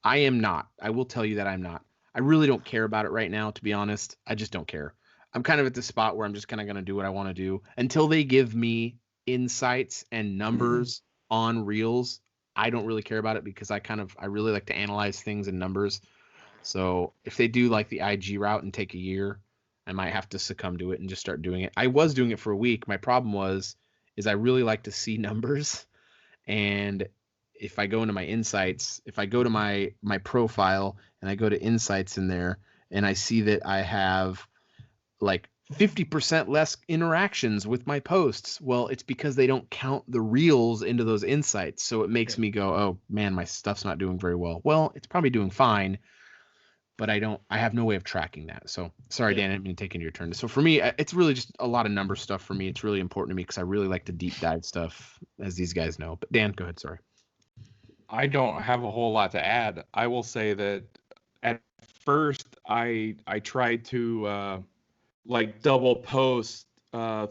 I am not. I will tell you that I'm not. I really don't care about it right now, to be honest. I just don't care. I'm kind of at the spot where I'm just kind of going to do what I want to do until they give me insights and numbers on Reels. I don't really care about it because I really like to analyze things in numbers. So if they do like the IG route and take a year, I might have to succumb to it and just start doing it. I was doing it for a week. My problem is I really like to see numbers, and if I go into my insights, if I go to my profile and I go to insights in there and I see that I have like 50% less interactions with my posts, well, it's because they don't count the reels into those insights. So it makes me go, oh man, my stuff's not doing very well. Well, it's probably doing fine, but I have no way of tracking that. So sorry, Dan, I didn't mean to take into your turn. So for me, it's really just a lot of number stuff for me. It's really important to me because I really like to deep dive stuff, as these guys know. But Dan, go ahead. Sorry. I don't have a whole lot to add. I will say that at first I tried to like double post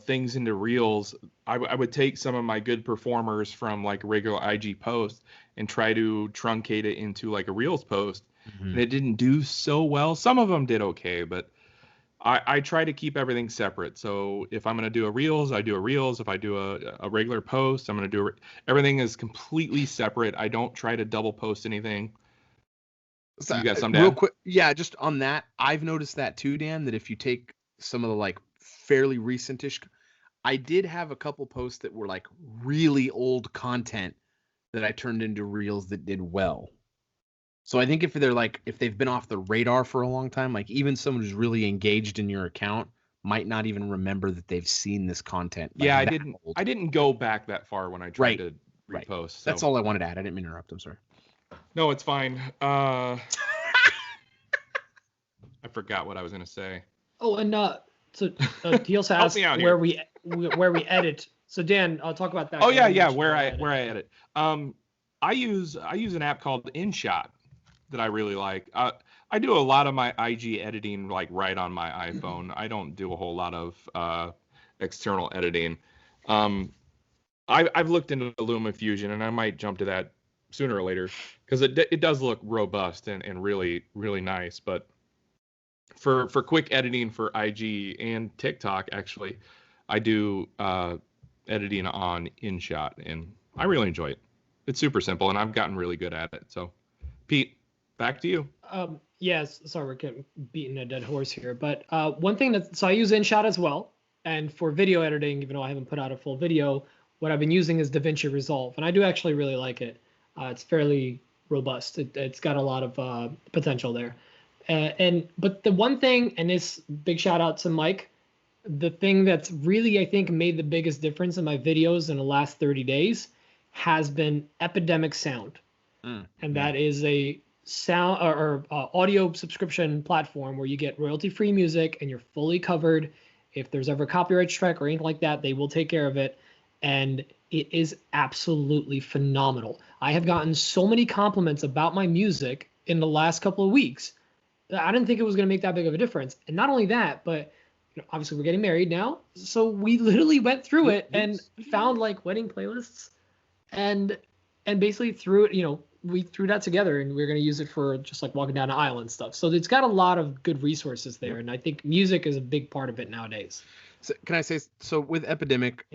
things into reels. I would take some of my good performers from like a regular IG post and try to truncate it into like a reels post. And it didn't do so well. Some of them did okay, but I try to keep everything separate. So if I'm going to do a reels, I do a reels. If I do a regular post, I'm going to do everything is completely separate. I don't try to double post anything. So, you got some, Dan? Real quick, yeah, just on that, I've noticed that too, Dan, that if you take some of the like fairly recentish, I did have a couple posts that were like really old content that I turned into reels that did well. So I think if they've been off the radar for a long time, like even someone who's really engaged in your account might not even remember that they've seen this content. Like yeah, I didn't go back that far when I tried to repost. Right. So. That's all I wanted to add. I didn't mean to interrupt. I'm sorry. No, it's fine. I forgot what I was gonna say. Oh, and so he also asked where we edit. So Dan, I'll talk about that. Oh yeah, where I edit. I use an app called InShot that I really like. I do a lot of my IG editing like right on my iPhone. I don't do a whole lot of external editing. I've looked into LumaFusion and I might jump to that sooner or later because it does look robust and really really nice. But for quick editing for IG and TikTok, actually, I do editing on InShot and I really enjoy it. It's super simple and I've gotten really good at it. So, Pete, back to you. Yes, sorry, we're getting beating a dead horse here. But one thing so I use InShot as well. And for video editing, even though I haven't put out a full video, what I've been using is DaVinci Resolve. And I do actually really like it. It's fairly robust. It's got a lot of potential there. But the one thing, and this big shout out to Mike, the thing that's really, I think, made the biggest difference in my videos in the last 30 days has been Epidemic Sound. And that is a sound or audio subscription platform where you get royalty-free music and you're fully covered. If there's ever a copyright strike or anything like that, they will take care of it. And it is absolutely phenomenal. I have gotten so many compliments about my music in the last couple of weeks that I didn't think it was going to make that big of a difference. And not only that, but obviously we're getting married now. So we literally went through it and found like wedding playlists and basically threw it, we threw that together and we're going to use it for just like walking down an aisle and stuff. So it's got a lot of good resources there. And I think music is a big part of it nowadays. So can I say, so with Epidemic,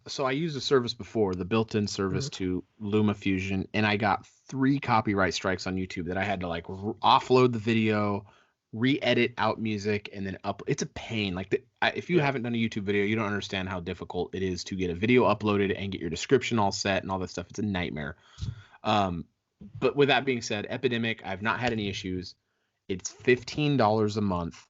so I used a service before, the built-in service to LumaFusion, and I got 3 copyright strikes on YouTube that I had to like offload the video, re-edit out music, and then it's a pain. Like if you haven't done a YouTube video, you don't understand how difficult it is to get a video uploaded and get your description all set and all that stuff. It's a nightmare. But with that being said, Epidemic, I've not had any issues. It's $15 a month.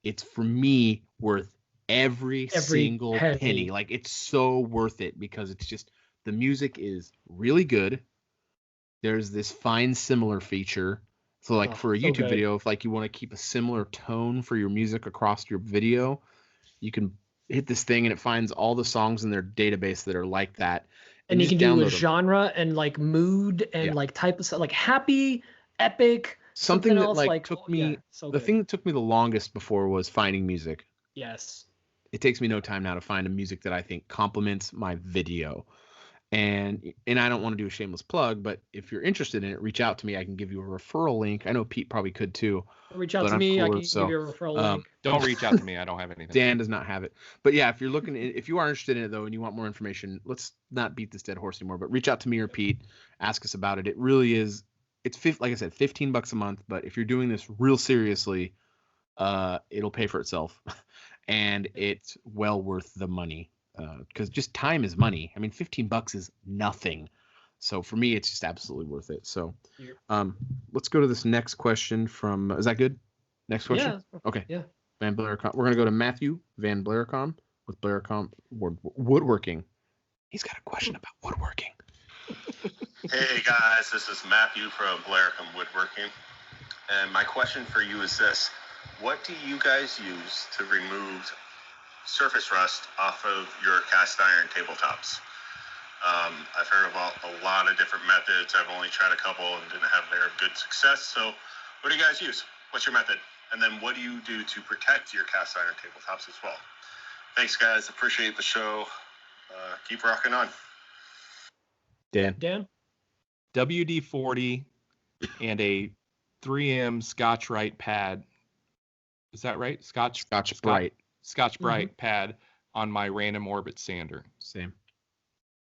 It's for me worth every single penny. Like it's so worth it because it's just the music is really good. There's this find similar feature. So like for a YouTube video, if like you want to keep a similar tone for your music across your video, you can hit this thing and it finds all the songs in their database that are like that. And you can do a genre and like mood and like type of stuff, like happy, epic. Something that like took me, the thing that took me the longest before was finding music. Yes. It takes me no time now to find a music that I think complements my video. And I don't want to do a shameless plug, but if you're interested in it, reach out to me. I can give you a referral link. I know Pete probably could too. Reach out to me. I can give you a referral link. Don't reach out to me. I don't have anything. Dan does not have it. But yeah, if you are interested in it though, and you want more information, let's not beat this dead horse anymore, but reach out to me or Pete, ask us about it. It really is. It's like I said, $15 a month. But if you're doing this real seriously, it'll pay for itself. And it's well worth the money because just time is money. I mean, $15 is nothing So for me, it's just absolutely worth it. So let's go to this next question from, is that good? Next question? Yeah. Okay. Yeah. Van Blaircon. We're going to go to Matthew Van Blaircon with Blaircon Woodworking. He's got a question about woodworking. Hey guys, this is Matthew from Blaircon Woodworking. And my question for you is this. What do you guys use to remove surface rust off of your cast iron tabletops? I've heard about a lot of different methods. I've only tried a couple and didn't have very good success. So what do you guys use? What's your method? And then what do you do to protect your cast iron tabletops as well? Thanks, guys. Appreciate the show. Keep rocking on. Dan? WD-40 and a 3M Scotch-Brite pad. Is that right? Scotch-Brite. Scotch-Brite pad on my random orbit sander. Same.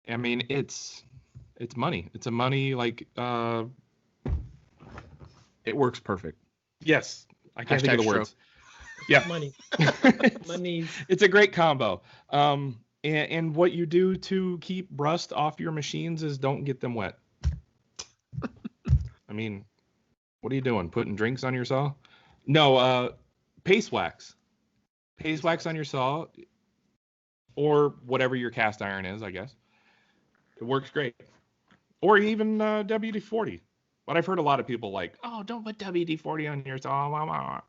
I mean, it's money. It's a money it works perfect. Yes, I can't think of the words. Yeah, Money. Money. It's a great combo. And what you do to keep rust off your machines is don't get them wet. I mean, what are you doing? Putting drinks on your saw? No, paste wax. Paste wax on your saw, or whatever your cast iron is, I guess. It works great. Or even WD-40. But I've heard a lot of people like, oh, don't put WD-40 on your saw.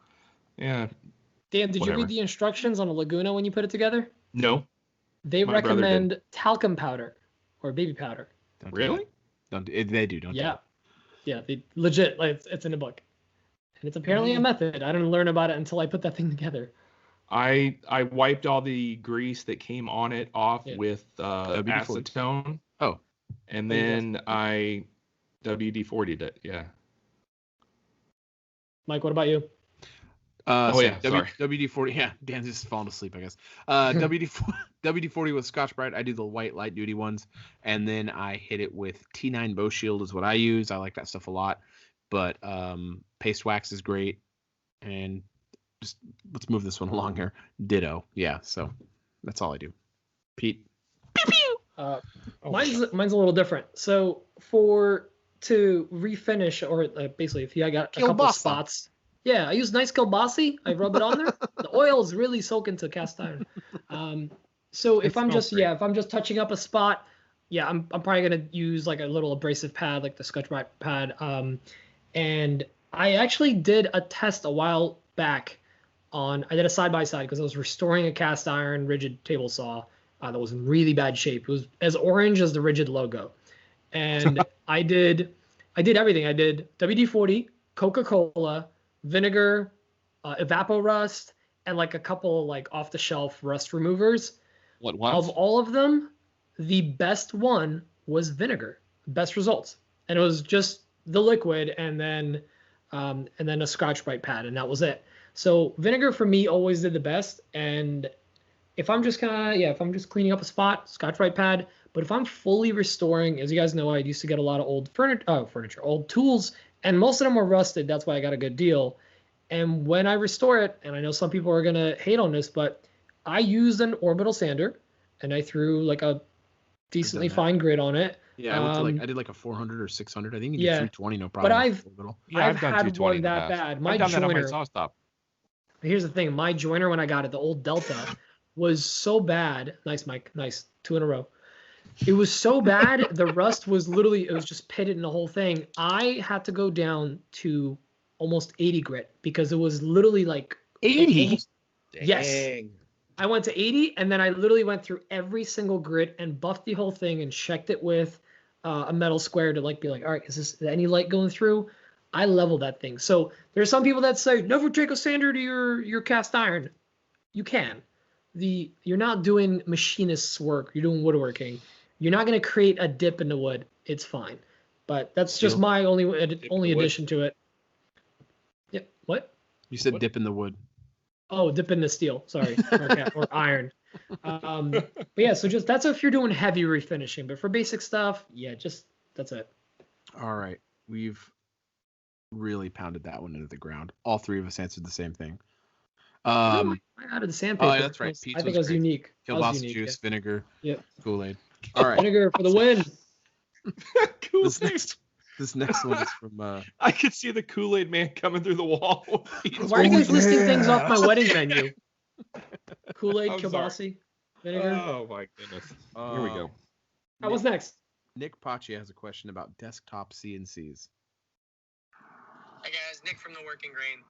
Yeah. Dan, did you read the instructions on a Laguna when you put it together? No. They recommend talcum powder or baby powder. Really? They do, don't they? Yeah. Yeah, they legit, like it's in a book. And it's apparently a method. I didn't learn about it until I put that thing together. I wiped all the grease that came on it off with acetone. Oh. And then I WD-40'd it, yeah. Mike, what about you? Sorry. WD-40, yeah, Dan's just falling asleep, I guess. WD-40 with Scotch-Brite, I do the white light duty ones, and then I hit it with T9 Bow Shield is what I use. I like that stuff a lot, but paste wax is great, and just let's move this one along here. Ditto, yeah, so that's all I do. Pete? Mine's a little different. So to refinish, or basically if you got a couple of spots, yeah, I use nice kielbasa. I rub it on there. The oil is really soaking to cast iron. So if I'm just touching up a spot, I'm probably gonna use like a little abrasive pad, like the Scotch-Brite pad. And I actually did a test a while back I did a side by side because I was restoring a cast iron rigid table saw that was in really bad shape. It was as orange as the rigid logo, and I did everything. I did WD-40, Coca-Cola, vinegar, evapo-rust, and like a couple like off-the-shelf rust removers. Of all of them, the best one was vinegar. Best results, and it was just the liquid and then a Scotch-Brite pad, and that was it. So vinegar for me always did the best. And if I'm just if I'm just cleaning up a spot, Scotch-Brite pad. But if I'm fully restoring, as you guys know, I used to get a lot of old old tools, and most of them were rusted. That's why I got a good deal. And when I restore it, and I know some people are gonna hate on this, but I used an orbital sander, and I threw like a decently fine grit on it. Yeah, I did like a 400 or 600. I think you did 320, no problem. But I've done had 220 one that bad. My I've done joiner, that on my saw stop. Here's the thing. My joiner, when I got it, the old Delta, was so bad. Nice, Mike. Nice. 2 in a row. It was so bad. The rust was literally, it was just pitted in the whole thing. I had to go down to almost 80 grit because it was literally like 80. Yes. I went to 80, and then I literally went through every single grit and buffed the whole thing and checked it with a metal square to like be like, all right, is any light going through? I leveled that thing. So there's some people that say never take a sander to your cast iron. You can. You're not doing machinist's work. You're doing woodworking. You're not going to create a dip in the wood. It's fine. But that's just my only addition to it. Yep. What? You said dip in the wood. Oh, dip in the steel. Sorry, or iron. But yeah, so just that's if you're doing heavy refinishing. But for basic stuff, just that's it. All right, we've really pounded that one into the ground. All three of us answered the same thing. I added the sandpaper. Oh, that's right. I think I was unique. Kielbasa juice, vinegar, Yep. Kool-Aid. All right. Vinegar for the win. Kool-Aid. This next one is from. I could see the Kool-Aid man coming through the wall. Why are you guys listing things off my wedding menu? Kool-Aid, I'm kielbasa, vinegar. Oh my goodness. Here we go. What's next? Nick Pachi has a question about desktop CNCs. Hey guys, Nick from the Working Grain.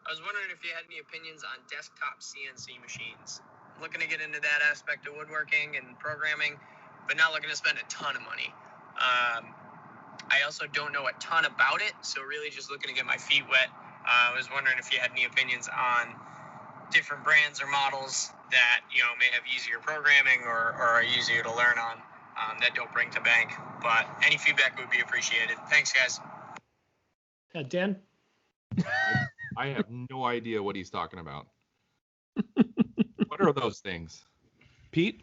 I was wondering if you had any opinions on desktop CNC machines. I'm looking to get into that aspect of woodworking and programming, but not looking to spend a ton of money. I also don't know a ton about it, so really just looking to get my feet wet. I was wondering if you had any opinions on different brands or models that, may have easier programming or are easier to learn on, that don't bring to bank. But any feedback would be appreciated. Thanks, guys. Dan? I have no idea what he's talking about. What are those things? Pete?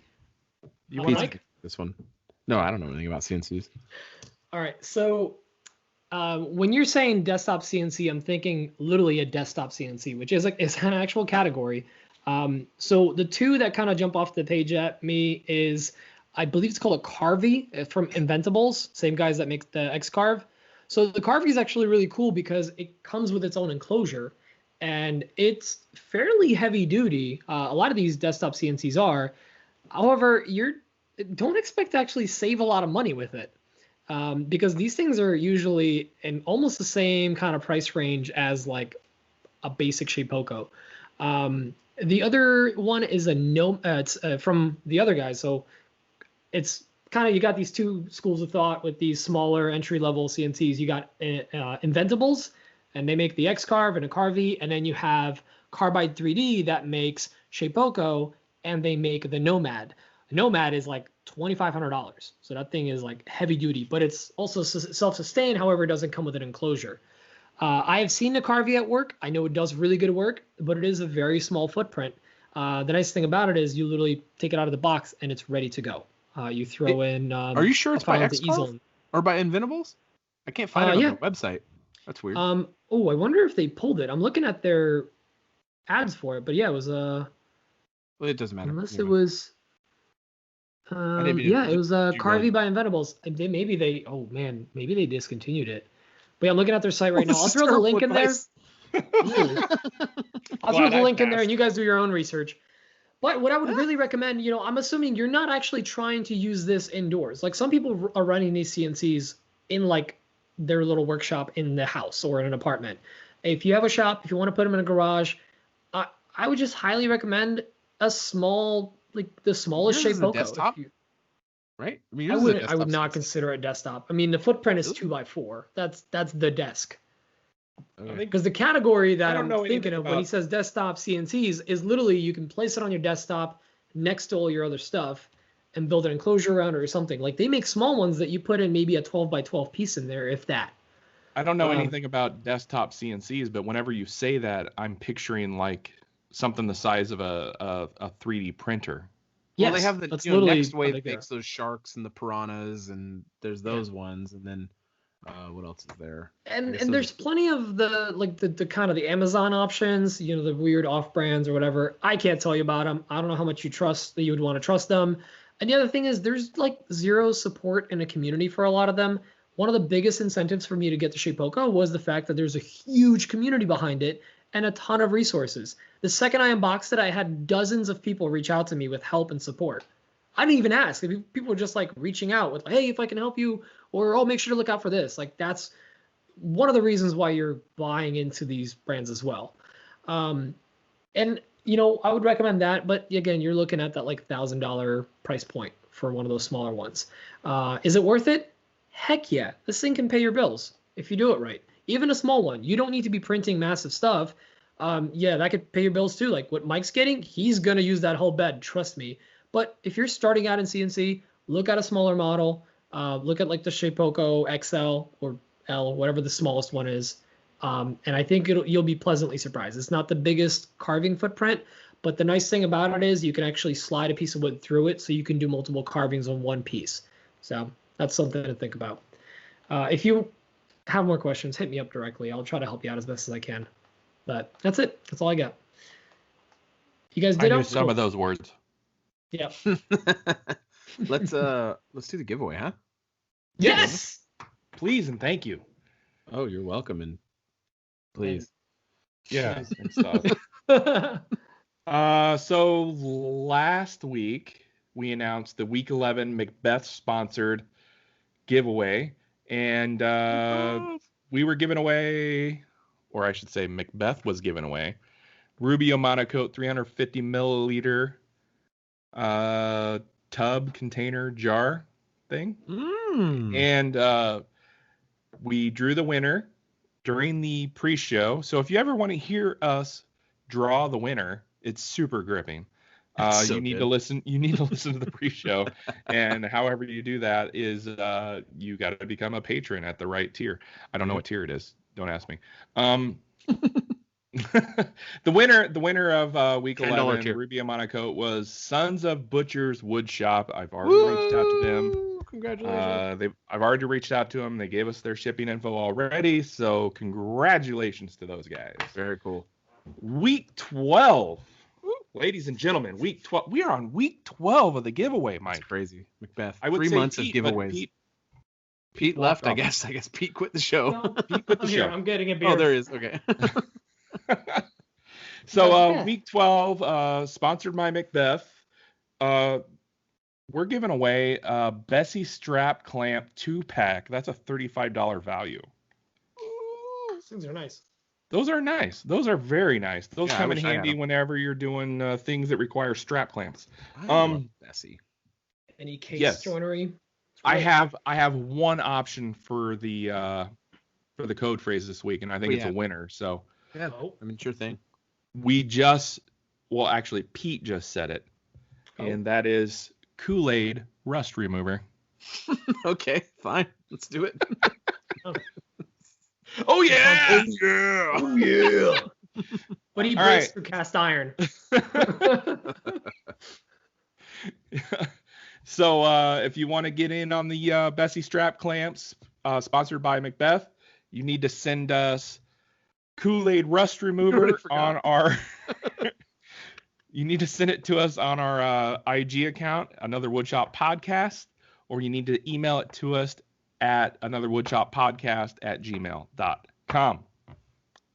You want Mike? This one. No, I don't know anything about CNCs. All right. So when you're saying desktop CNC, I'm thinking literally a desktop CNC, which is an actual category. So the two that kind of jump off the page at me is, I believe it's called a Carvey from Inventables, same guys that make the X-Carve. So the Carvey is actually really cool because it comes with its own enclosure, and it's fairly heavy duty. A lot of these desktop CNCs are. However, don't expect to actually save a lot of money with it, because these things are usually in almost the same kind of price range as like a basic Shapeoko. The other one is it's from the other guys. So it's kind of, you got these two schools of thought with these smaller entry-level CNCs. You got Inventables, and they make the X-Carve and a Carvey, and then you have Carbide 3D that makes Shapeoko, and they make the Nomad. The Nomad is like $2,500, so that thing is like heavy duty, but it's also self-sustained. However, it doesn't come with an enclosure. I have seen the Carvey at work. I know it does really good work, but it is a very small footprint. The nice thing about it is you literally take it out of the box and it's ready to go. You throw in. Are you sure it's by X-Carve or by Inventables? I can't find it on the website. That's weird. I wonder if they pulled it. I'm looking at their ads for it, but yeah, it was Well, it doesn't matter. Unless it was. It was Carvey by Inventables. Maybe they discontinued it. But yeah, I'm looking at their site right now. I'll throw the link in there. I'll throw the link in there, and you guys do your own research. But what I would really recommend, I'm assuming you're not actually trying to use this indoors. Like some people are running these CNCs in like their little workshop in the house or in an apartment. If you have a shop, if you want to put them in a garage, I would just highly recommend a small, like the smallest Shapeoko. Right? I mean, I would not consider it a desktop. I mean, the footprint is 2x4. That's the desk. Because the category that I'm thinking of when he says desktop CNCs is literally you can place it on your desktop next to all your other stuff and build an enclosure around it or something. Like they make small ones that you put in maybe a 12x12 piece in there, if that. I don't know anything about desktop CNCs, but whenever you say that, I'm picturing like something the size of a 3D printer. Well, they have the Next Wave makes those sharks and the piranhas, and there's those ones, and then what else is there? And there's plenty of the kind of the Amazon options, the weird off brands or whatever. I can't tell you about them. I don't know how much you would want to trust them. And the other thing is there's like zero support in a community for a lot of them. One of the biggest incentives for me to get the Shapeoko was the fact that there's a huge community behind it and a ton of resources. The second I unboxed it, I had dozens of people reach out to me with help and support. I didn't even ask. People were just like reaching out with, hey, if I can help you, or make sure to look out for this. Like that's one of the reasons why you're buying into these brands as well. And I would recommend that, but again, you're looking at that like $1,000 price point for one of those smaller ones. Is it worth it? Heck yeah. This thing can pay your bills if you do it right. Even a small one. You don't need to be printing massive stuff. That could pay your bills too. Like what Mike's getting, he's going to use that whole bed, trust me. But if you're starting out in CNC, look at a smaller model. Look at like the Shapeoko XL or L, whatever the smallest one is. And I think you'll be pleasantly surprised. It's not the biggest carving footprint, but the nice thing about it is you can actually slide a piece of wood through it, so you can do multiple carvings on one piece. So that's something to think about. If you have more questions, hit me up directly. I'll try to help you out as best as I can. But that's it. That's all I got. You guys did some of those words. Yeah. Let's do the giveaway, huh? Yes. Please and thank you. Oh, you're welcome, and please. Yeah. And stuff. So last week we announced the Week 11 Macbeth sponsored giveaway, and we were giving away, or I should say Macbeth was giving away, Rubio Monocoat 350 milliliter tub container jar thing. And we drew the winner during the pre-show. So if you ever want to hear us draw the winner, it's super gripping. You need to listen to the pre-show, and however you do that is you got to become a patron at the right tier. I don't know what tier it is. Don't ask me. The winner of week 11 Rubio Monocoat was Sons of Butchers Wood Shop. I've already reached out to them. Congratulations. I've already reached out to them. They gave us their shipping info already, so congratulations to those guys. Very cool. Week 12. Ladies and gentlemen, week 12. We are on week 12 of the giveaway, Mike. That's crazy. Macbeth. I would 3 say months Pete, of giveaways. Pete left, I guess. I guess Pete quit the show. No, Pete quit the show. Here, I'm getting a beer. Oh, there he is. Okay. So week 12, sponsored by Macbeth. We're giving away a Bessie strap clamp 2-pack. That's a $35 value. Ooh, those things are nice. Those are nice. Those are very nice. Those Yeah, come in handy whenever you're doing things that require strap clamps. I love Bessie. Any case joinery? I have one option for the code phrase this week, and I think it's a winner. So yeah, I mean, sure thing. Actually, Pete just said it, and that is Kool-Aid rust remover. Okay, fine. Let's do it. Oh yeah! Oh yeah! But he breaks through cast iron. So if you want to get in on the Bessie strap clamps, sponsored by Macbeth, you need to send us Kool-Aid rust remover on our. You need to send it to us on our IG account, Another Woodshop Podcast, or you need to email it to us at anotherwoodshoppodcast@gmail.com.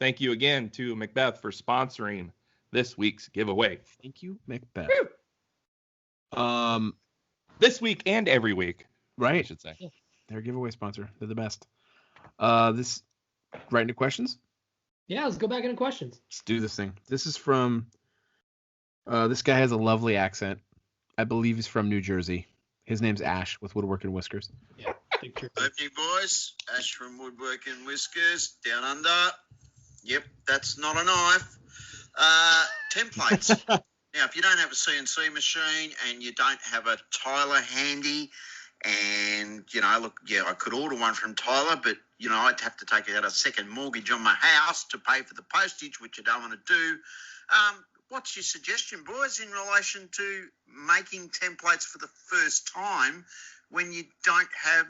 Thank you again to Macbeth for sponsoring this week's giveaway. Thank you, Macbeth. This week and every week, right? I should say. Yeah. They're a giveaway sponsor. They're the best. This right into questions? Yeah, let's go back into questions. Let's do this thing. This is from this guy has a lovely accent. I believe he's from New Jersey. His name's Ash with Woodworking Whiskers. Yeah. Picture. Evening, boys. Ash from Woodworking Whiskers, down under. Yep, that's not a knife. Templates. Now, if you don't have a CNC machine and you don't have a Tyler handy, and, I could order one from Tyler, but, I'd have to take out a second mortgage on my house to pay for the postage, which I don't want to do. What's your suggestion, boys, in relation to making templates for the first time when you don't have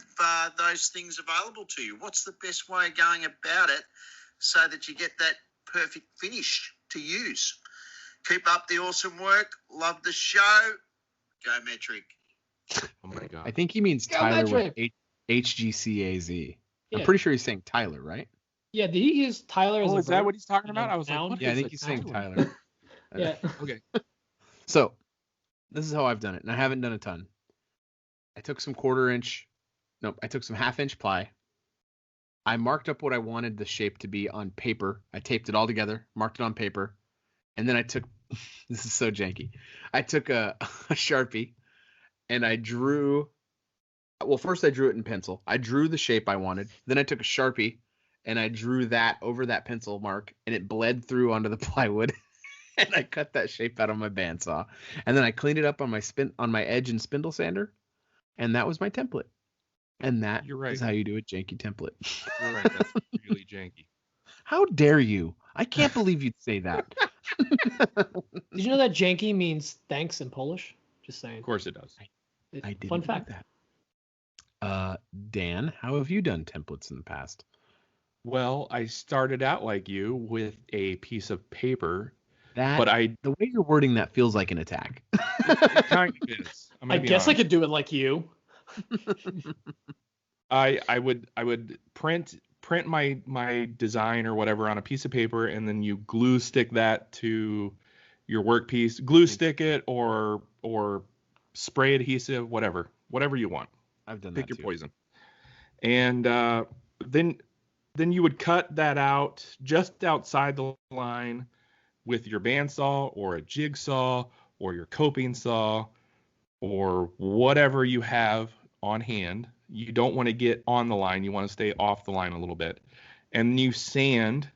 those things available to you? What's the best way of going about it so that you get that perfect finish to use? Keep up the awesome work. Love the show. Go Metric. Oh, my God. I think he means Tyler with HGCAZ. Yeah. I'm pretty sure he's saying Tyler, right? Yeah, did he use Tyler as a is that what he's talking about? I was like, what? Yeah, I think he's saying Tyler. Yeah. Okay. So, this is how I've done it, and I haven't done a ton. I took some half-inch ply. I marked up what I wanted the shape to be on paper. I taped it all together, marked it on paper, and then I took, this is so janky, I took a Sharpie, and I drew, first I drew it in pencil. I drew the shape I wanted. Then I took a Sharpie, and I drew that over that pencil mark, and it bled through onto the plywood. And I cut that shape out on my bandsaw, and then I cleaned it up on my edge and spindle sander, and that was my template. And that is how you do a janky template. You're right. That's really janky. How dare you? I can't believe you'd say that. Did you know that janky means thanks in Polish? Just saying. Of course it does. I didn't Fun fact. know that. Dan, how have you done templates in the past? Well, I started out like you with a piece of paper. The way you're wording that feels like an attack. It kind of is. I guess I could do it like you. I would print my design or whatever on a piece of paper, and then you glue stick that to your workpiece. Glue stick it or spray adhesive, whatever you want. I've done Pick that your too. poison. And then you would cut that out just outside the line with your bandsaw or a jigsaw or your coping saw or whatever you have on hand. You don't want to get on the line. You want to stay off the line a little bit. And you sand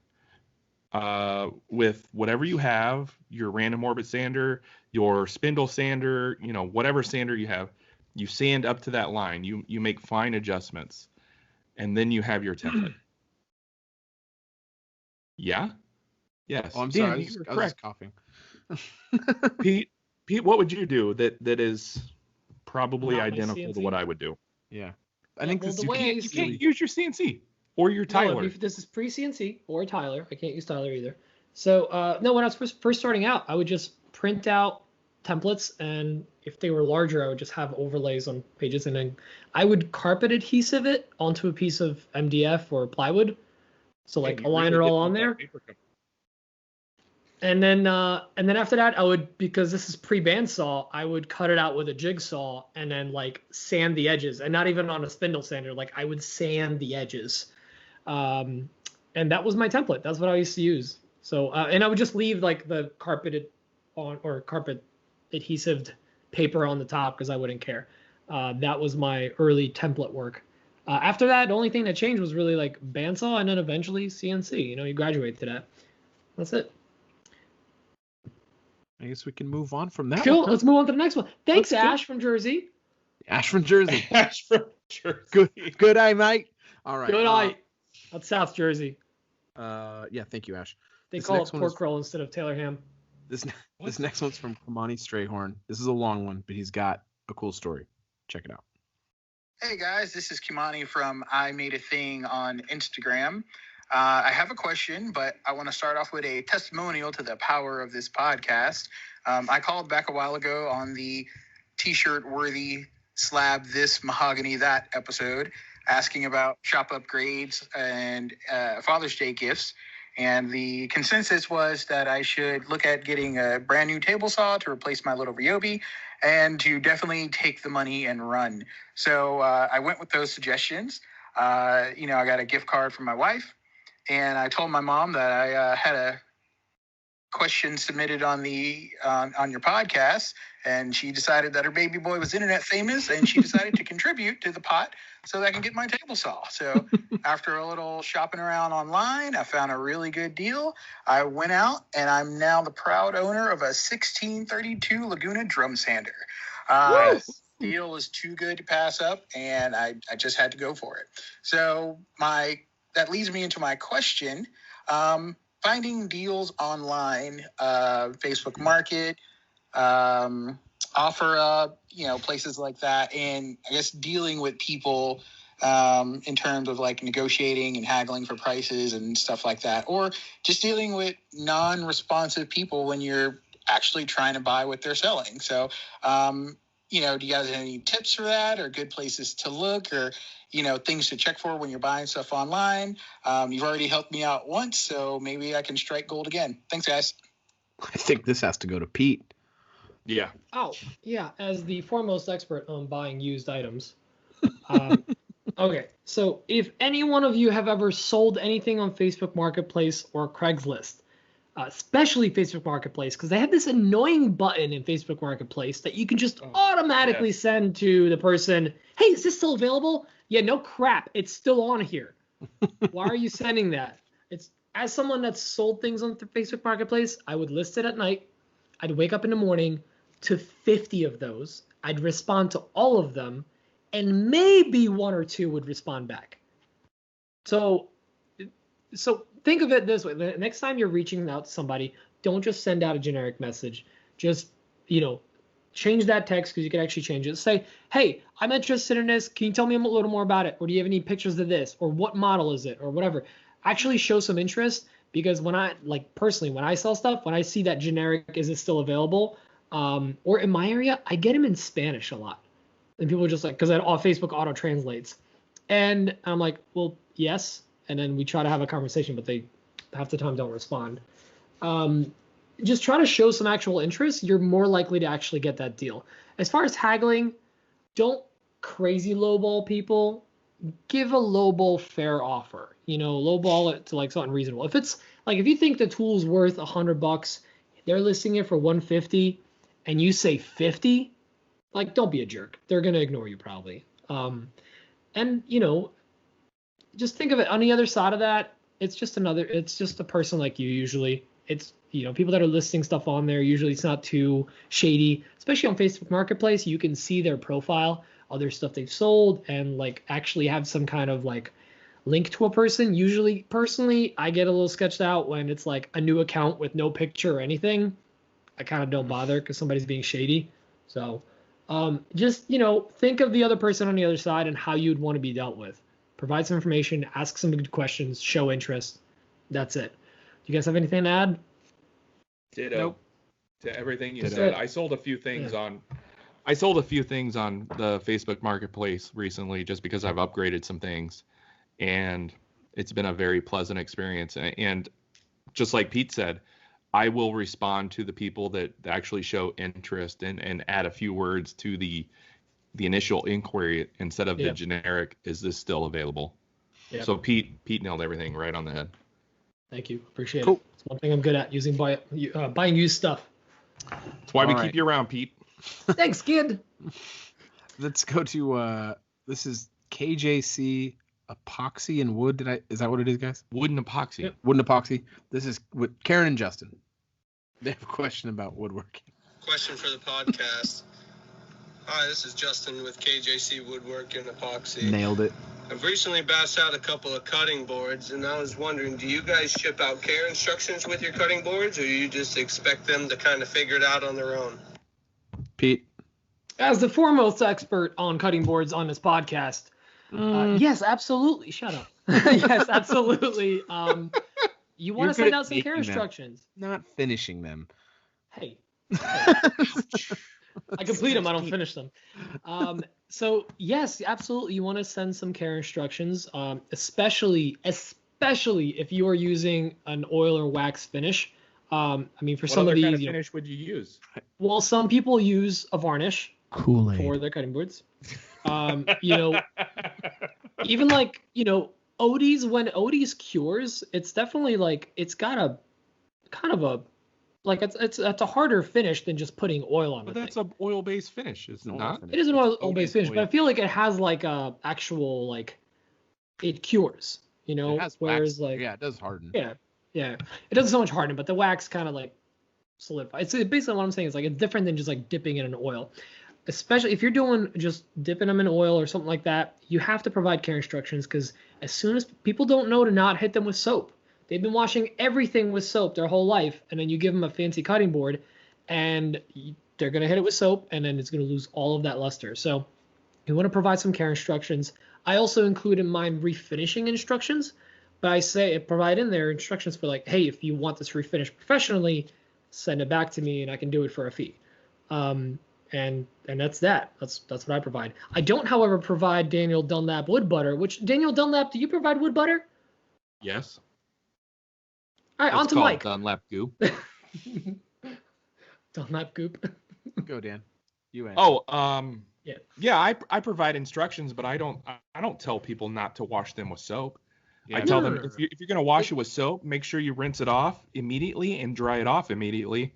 with whatever you have, your random orbit sander, your spindle sander, whatever sander you have, you sand up to that line. You make fine adjustments, and then you have your template. Yeah? Yes. Oh, I'm Dan, sorry. you were I was correct. coughing. Pete, what would you do that is probably Not my identical to CNC? what I would do? Yeah. I think well, this the you way can't, I you You see- can't can't use your CNC or your Tyler. No, this is pre-CNC or Tyler. I can't use Tyler either. So no, when I was first starting out, I would just print out templates, and if they were larger, I would just have overlays on pages, and then I would carpet adhesive it onto a piece of MDF or plywood, so like Man, you align really it all did on make that there. paper come- And then after that, I would, because this is pre-bandsaw, I would cut it out with a jigsaw and then like sand the edges, and not even on a spindle sander. Like I would sand the edges, and that was my template. That's what I used to use. So and I would just leave like the carpet adhesive paper on the top because I wouldn't care. That was my early template work. After that, the only thing that changed was really like bandsaw, and then eventually CNC. You graduate to that. That's it. I guess we can move on from that. Cool. one, huh? Let's move on to the next one. Thanks, Let's go. Ash from Jersey. Ash from Jersey. Ash from Jersey. Good eye, mate. All right. Good eye. That's South Jersey. Yeah, thank you, Ash. They This call it next one pork is- roll instead of Taylor ham. This next one's from Kamani Strayhorn. This is a long one, but he's got a cool story. Check it out. Hey guys, this is Kimani from I Made a Thing on Instagram. I have a question, but I want to start off with a testimonial to the power of this podcast. I called back a while ago on the t-shirt worthy slab this mahogany that episode, asking about shop upgrades and Father's Day gifts. And the consensus was that I should look at getting a brand new table saw to replace my little Ryobi, and to definitely take the money and run. So I went with those suggestions. I got a gift card from my wife, and I told my mom that I had a question submitted on your podcast, and she decided that her baby boy was internet famous, and she decided to contribute to the pot so that I can get my table saw. So after a little shopping around online, I found a really good deal. I went out, and I'm now the proud owner of a 1632 Laguna drum sander. Deal was too good to pass up, and I just had to go for it. So that leads me into my question. Finding deals online, Facebook Market, OfferUp, places like that, and I guess dealing with people in terms of like negotiating and haggling for prices and stuff like that, or just dealing with non-responsive people when you're actually trying to buy what they're selling. So, do you guys have any tips for that, or good places to look, or things to check for when you're buying stuff online? You've already helped me out once, so maybe I can strike gold again. Thanks, guys. I think this has to go to Pete. Yeah. Oh, yeah. As the foremost expert on buying used items. Okay. So if any one of you have ever sold anything on Facebook Marketplace or Craigslist, especially Facebook Marketplace, because they have this annoying button in Facebook Marketplace that you can just automatically send to the person, hey, is this still available? Yeah, no crap. It's still on here. Why are you sending that? As someone that's sold things on the Facebook Marketplace, I would list it at night. I'd wake up in the morning to 50 of those. I'd respond to all of them, and maybe one or two would respond back. So think of it this way. The next time you're reaching out to somebody, don't just send out a generic message. Just, change that text, because you can actually change it. Say, hey, I'm interested in this. Can you tell me a little more about it? Or do you have any pictures of this? Or what model is it? Or whatever. Actually show some interest, because when I sell stuff, when I see that generic, is it still available? Or in my area, I get them in Spanish a lot. And people are just like, because Facebook auto translates. And I'm like, well, yes. And then we try to have a conversation, but they half the time don't respond. Just try to show some actual interest. You're more likely to actually get that deal. As far as haggling, don't crazy lowball people. Give a lowball fair offer. Lowball it to like something reasonable. If it's like, if you think the tool's worth $100, they're listing it for 150, and you say 50, like, don't be a jerk. They're gonna ignore you probably. And just think of it on the other side of that. It's just a person like you usually. It's people that are listing stuff on there. Usually it's not too shady, especially on Facebook Marketplace. You can see their profile, other stuff they've sold, and like actually have some kind of like link to a person. Usually, personally, I get a little sketched out when it's like a new account with no picture or anything. I kind of don't bother because somebody's being shady. So just think of the other person on the other side and how you'd want to be dealt with. Provide some information, ask some good questions, show interest. That's it. Do you guys have anything to add? Ditto. Nope. To everything you That's said. it. I sold a few things on the Facebook Marketplace recently just because I've upgraded some things, and it's been a very pleasant experience. And just like Pete said, I will respond to the people that actually show interest and add a few words to the initial inquiry instead of the generic, is this still available? Yep. So Pete nailed everything right on the head. Thank you. Appreciate it. It's one thing I'm good at, buying used stuff. That's why we keep you around, Pete. Thanks, kid. Let's go to this is KJC Epoxy and Wood. Is that what it is, guys? Wood and Epoxy. Yep. Wood and Epoxy. This is with Karen and Justin. They have a question about woodworking. Question for the podcast. Hi, this is Justin with KJC Woodworking Epoxy. Nailed it. I've recently batched out a couple of cutting boards, and I was wondering, do you guys ship out care instructions with your cutting boards, or you just expect them to kind of figure it out on their own? Pete? As the foremost expert on cutting boards on this podcast, yes, absolutely. Shut up. Yes, absolutely. You want to send out some care instructions. Not finishing them. Hey. I complete them. I don't finish them. So yes, absolutely. You want to send some care instructions, especially if you are using an oil or wax finish. I mean, for some of these, what kind of finish would you use? Well, some people use a varnish Kool-Aid for their cutting boards. Even like Odie's, when Odie's cures, it's definitely like it's got a kind of a like it's a harder finish than just putting oil on it. But that's an oil-based finish, is it not? It is an oil-based finish, but I feel like it has like a actual like it cures, It whereas wax. It does harden. Yeah, it doesn't so much harden, but the wax kind of like solidifies. It's basically what I'm saying is like it's different than just like dipping it in oil. Especially if you're doing just dipping them in oil or something like that, you have to provide care instructions because as soon as people don't know to not hit them with soap. They've been washing everything with soap their whole life, and then you give them a fancy cutting board, and they're going to hit it with soap, and then it's going to lose all of that luster. So you want to provide some care instructions. I also include in mine refinishing instructions, but I say provide in there instructions for like, hey, if you want this refinished professionally, send it back to me, and I can do it for a fee. And that's that. That's what I provide. I don't, however, provide Daniel Dunlap wood butter. Which Daniel Dunlap, do you provide wood butter? Yes. All right, on to Mike. Dunlap goop. Dunlap goop. Go, Dan. You answer. Oh, yeah. I provide instructions, but I don't tell people not to wash them with soap. Yeah, I tell them if you're gonna wash it with soap, make sure you rinse it off immediately and dry it off immediately.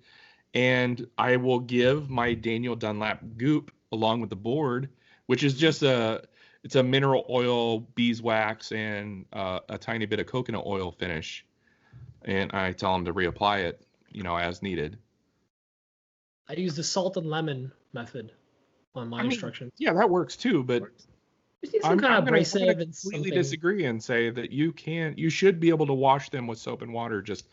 And I will give my Daniel Dunlap goop along with the board, which is just it's a mineral oil, beeswax, and a tiny bit of coconut oil finish. And I tell them to reapply it, as needed. I use the salt and lemon method on my instructions. Yeah, that works too, but I'm kind of abrasive and completely disagree and say that you should be able to wash them with soap and water. Just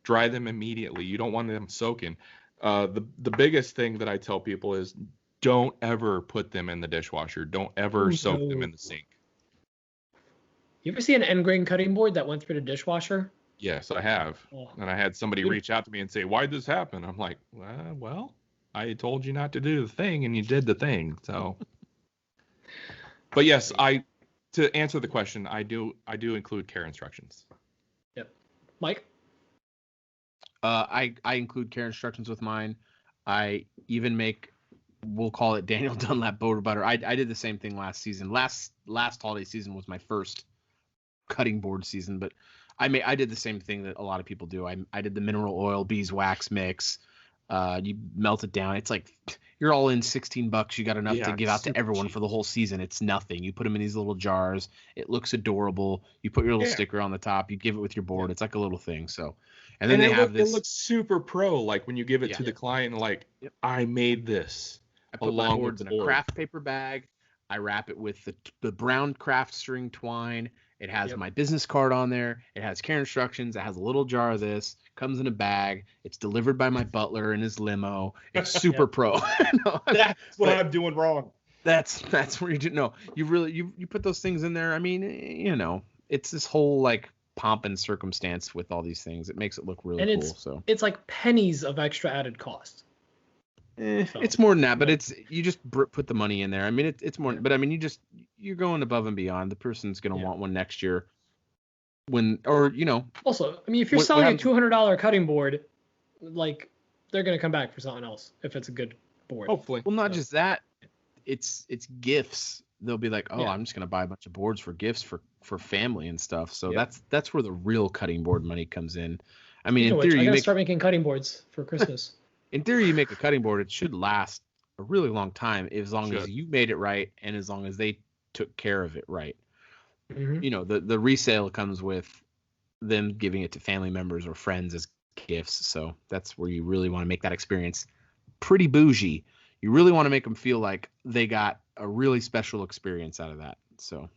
dry them immediately. You don't want them soaking. The biggest thing that I tell people is don't ever put them in the dishwasher. Don't ever soak them in the sink. You ever see an end grain cutting board that went through the dishwasher? Yes, I have. Oh. And I had somebody reach out to me and say, why'd this happen? I'm like, well, I told you not to do the thing and you did the thing. So, but yes, I to answer the question, I do include care instructions. Yep. Mike? I include care instructions with mine. I even make, we'll call it Daniel Dunlap boulder butter. I did the same thing last season. Last holiday season was my first cutting board season, but I did the same thing that a lot of people do. I did the mineral oil beeswax mix. You melt it down. It's like you're all in $16. You got enough to give out to everyone for the whole season. It's nothing. You put them in these little jars. It looks adorable. You put your little sticker on the top. You give it with your board. It's like a little thing. So, and then they have this. It looks super pro. Like when you give it to the client, like I made this. I put my boards in a craft paper bag. I wrap it with the brown craft string twine. It has my business card on there. It has care instructions. It has a little jar of this. Comes in a bag. It's delivered by my butler in his limo. It's super pro. No, that's what I'm doing wrong. That's where you do. No, you really you put those things in there. I mean, it's this whole like pomp and circumstance with all these things. It makes it look really cool. It's like pennies of extra added cost. It's more than that, but you just put the money in there. I mean, it's more, but I mean, you're going above and beyond. The person's going to want one next year Also, I mean, if you're selling a $200 cutting board, like they're going to come back for something else if it's a good board. Hopefully. Well, not just that, it's gifts. They'll be like, I'm just going to buy a bunch of boards for gifts for family and stuff. So that's where the real cutting board money comes in. I mean, in theory, I got to start making cutting boards for Christmas. In theory, you make a cutting board, it should last a really long time as long as you made it right and as long as they took care of it right. Mm-hmm. The resale comes with them giving it to family members or friends as gifts. So that's where you really want to make that experience pretty bougie. You really want to make them feel like they got a really special experience out of that. So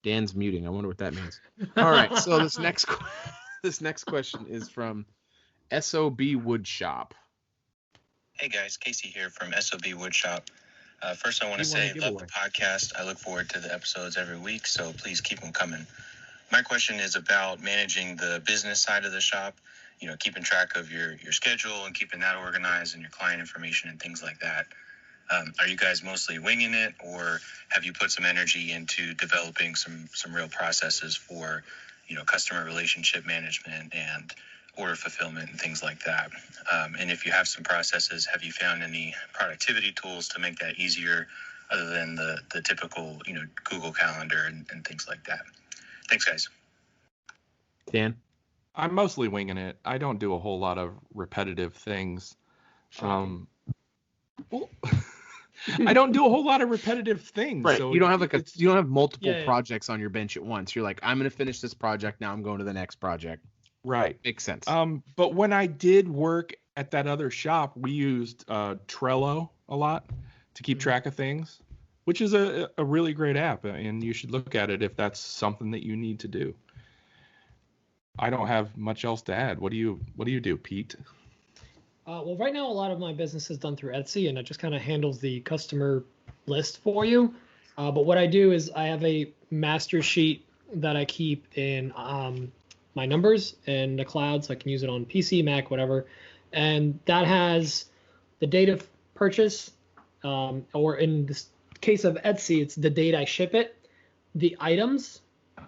Dan's muting. I wonder what that means. All right. So this next question is from SOB Woodshop. Hey guys, Casey here from SOB Woodshop. First, I want to say, love the podcast. I look forward to the episodes every week, so please keep them coming. My question is about managing the business side of the shop, keeping track of your schedule and keeping that organized and your client information and things like that. Are you guys mostly winging it, or have you put some energy into developing some real processes for, customer relationship management and order fulfillment and things like that? And if you have some processes, have you found any productivity tools to make that easier other than the typical, Google Calendar and things like that? Thanks, guys. Dan? I'm mostly winging it. I don't do a whole lot of repetitive things. I don't do a whole lot of repetitive things. Right. So you don't have multiple projects on your bench at once. You're like, I'm going to finish this project. Now I'm going to the next project. Right. Makes sense. But when I did work at that other shop, we used Trello a lot to keep track of things, which is a really great app, and you should look at it if that's something that you need to do. I don't have much else to add. What do you do, Pete? Well, right now a lot of my business is done through Etsy, and it just kind of handles the customer list for you. But what I do is I have a master sheet that I keep in my numbers in the cloud, so I can use it on PC, Mac, whatever. And that has the date of purchase, or in this case of Etsy, it's the date I ship it, the items,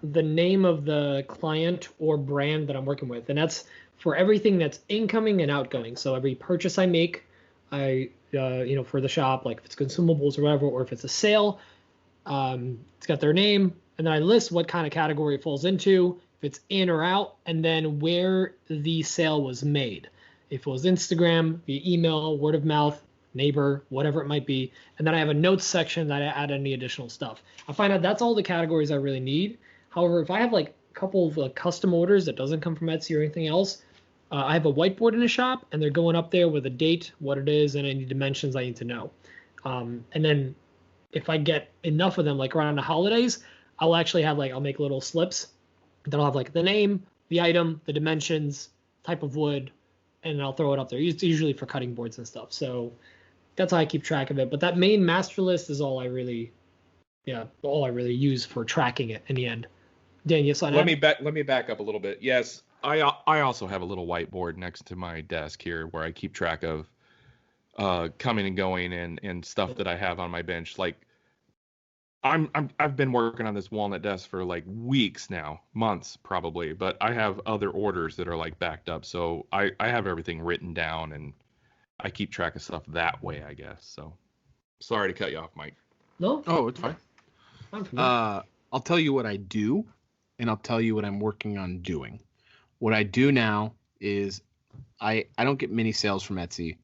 the name of the client or brand that I'm working with. And that's for everything that's incoming and outgoing. So every purchase I make, for the shop, like if it's consumables or whatever, or if it's a sale, it's got their name. And then I list what kind of category it falls into, if it's in or out, and then where the sale was made. If it was Instagram, via email, word of mouth, neighbor, whatever it might be. And then I have a notes section that I add any additional stuff. I find out that's all the categories I really need. However, if I have like a couple of custom orders that doesn't come from Etsy or anything else, I have a whiteboard in the shop, and they're going up there with a date, what it is, and any dimensions I need to know. And then if I get enough of them, like around the holidays, I'll actually have I'll make little slips that I'll have the name, the item, the dimensions, type of wood, and I'll throw it up there. It's usually for cutting boards and stuff. So that's how I keep track of it. But that main master list is all I really use for tracking it in the end. Dan, yes, let me back up a little bit. Yes, I also have a little whiteboard next to my desk here where I keep track of coming and going and stuff that I have on my bench. Like I've been working on this walnut desk for like weeks now, months probably, but I have other orders that are like backed up. So I have everything written down and I keep track of stuff that way, I guess. So sorry to cut you off, Mike. No? Oh, it's fine. Fine for me. I'll tell you what I do, and I'll tell you what I'm working on doing. What I do now is I don't get many sales from Etsy,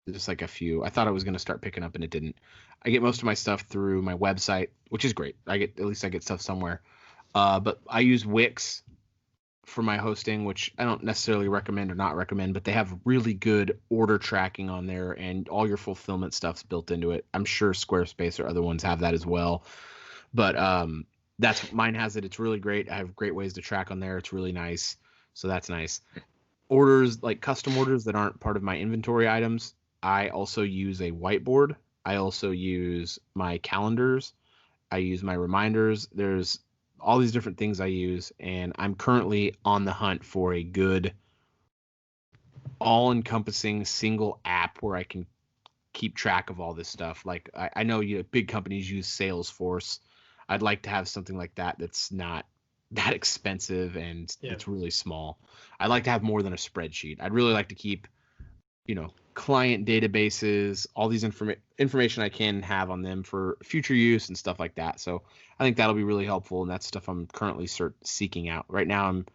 just like a few. I thought I was going to start picking up, and it didn't. I get most of my stuff through my website, which is great. At least I get stuff somewhere. But I use Wix for my hosting, which I don't necessarily recommend or not recommend, but they have really good order tracking on there, and all your fulfillment stuff's built into it. I'm sure Squarespace or other ones have that as well. But mine has it. It's really great. I have great ways to track on there. It's really nice. So that's nice. Orders, like custom orders that aren't part of my inventory items, I also use a whiteboard. I also use my calendars. I use my reminders. There's all these different things I use, and I'm currently on the hunt for a good all-encompassing single app where I can keep track of all this stuff. Like I know big companies use Salesforce. I'd like to have something like that that's not that expensive and it's really small. I'd like to have more than a spreadsheet. I'd really like to keep, client databases, all these information I can have on them for future use and stuff like that. So I think that'll be really helpful, and that's stuff I'm currently seeking out. Right now I'm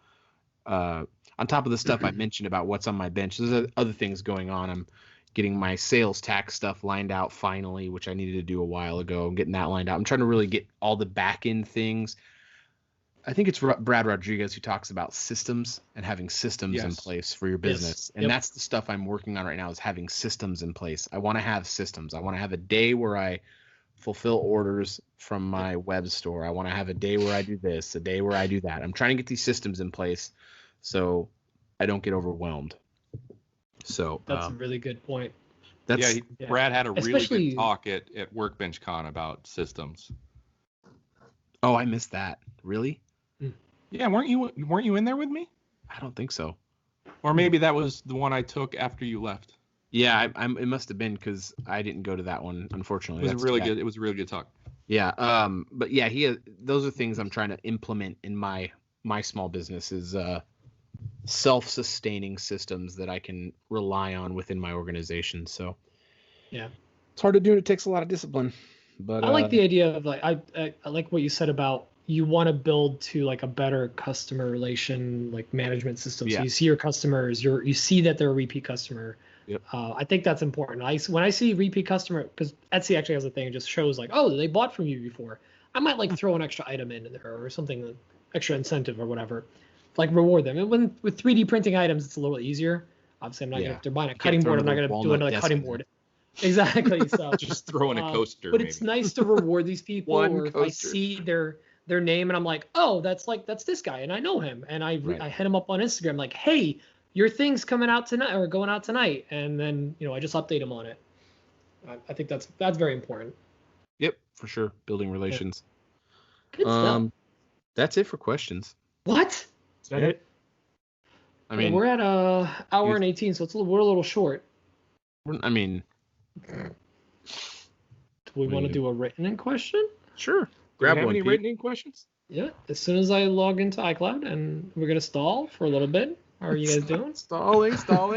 on top of the stuff I mentioned about what's on my bench. There's other things going on. I'm getting my sales tax stuff lined out finally, which I needed to do a while ago. I'm getting that lined out. I'm trying to really get all the back end things. I think it's Brad Rodriguez who talks about systems and having systems in place for your business. And that's the stuff I'm working on right now, is having systems in place. I want to have systems. I want to have a day where I fulfill orders from my web store. I want to have a day where I do this, a day where I do that. I'm trying to get these systems in place so I don't get overwhelmed. So that's a really good point. Brad had a really good talk at Workbench Con about systems. Oh, I missed that. Really? Yeah, weren't you in there with me? I don't think so. Or maybe that was the one I took after you left. Yeah, it must have been, because I didn't go to that one, unfortunately. It was a really good talk. Yeah, but yeah, those are things I'm trying to implement in my small business, is self-sustaining systems that I can rely on within my organization. So yeah, it's hard to do, and it takes a lot of discipline. But I like the idea of I like what you said about you want to build to like a better customer relation, like management system. So you see your customers, you see that they're a repeat customer. Yep. I think that's important. When I see repeat customer, because Etsy actually has a thing, it just shows like, oh, they bought from you before. I might like throw an extra item in there or something, extra incentive or whatever, like reward them. And with 3D printing items, it's a little easier. Obviously, I'm not gonna, if they're buying a cutting board, I'm not gonna do another cutting board. Exactly. So just throw in a coaster. But it's nice to reward these people. Or if I see their name and I'm like, oh, that's this guy and I know him, and I hit him up on Instagram like, hey, your thing's coming out tonight or going out tonight, and then I just update him on it. I think that's very important. Yep, for sure. Building relations. Good stuff. That's it for questions. What? Is that it? I mean, we're at an hour and 18, so we're a little short. I mean, do we want to do a written-in question? Sure. Grab one. Any written-in questions? Yeah. As soon as I log into iCloud, and we're gonna stall for a little bit. How are you guys doing? Stalling. I don't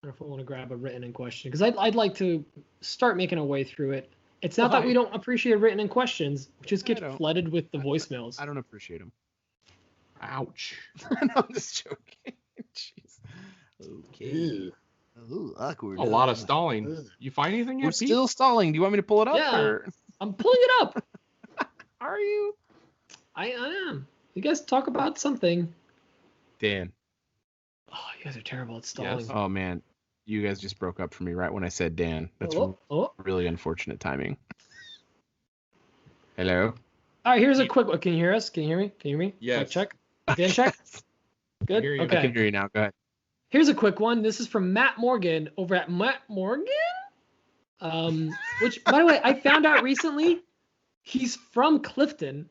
know if I want to grab a written-in question, because I'd like to start making a way through it. It's not that we don't appreciate written-in questions. We just get flooded with the voicemails. I don't appreciate them. Ouch. No, I'm just joking. Jeez. Okay. Ooh, awkward. A lot of stalling. You find anything yet? We're still stalling. Do you want me to pull it up? Yeah. Or? I'm pulling it up. Are you? I am. You guys talk about something. Dan. Oh, you guys are terrible at stalling. Yes. Oh, man. You guys just broke up for me right when I said Dan. That's really unfortunate timing. Hello? All right, here's a quick one. Can you hear us? Can you hear me? Can you hear me? Yes. Check. Dan, check. Good? Okay. I can hear you now. Go ahead. Here's a quick one. This is from Matt Morgan over at Matt Morgan. Which, by the way, I found out recently he's from Clifton,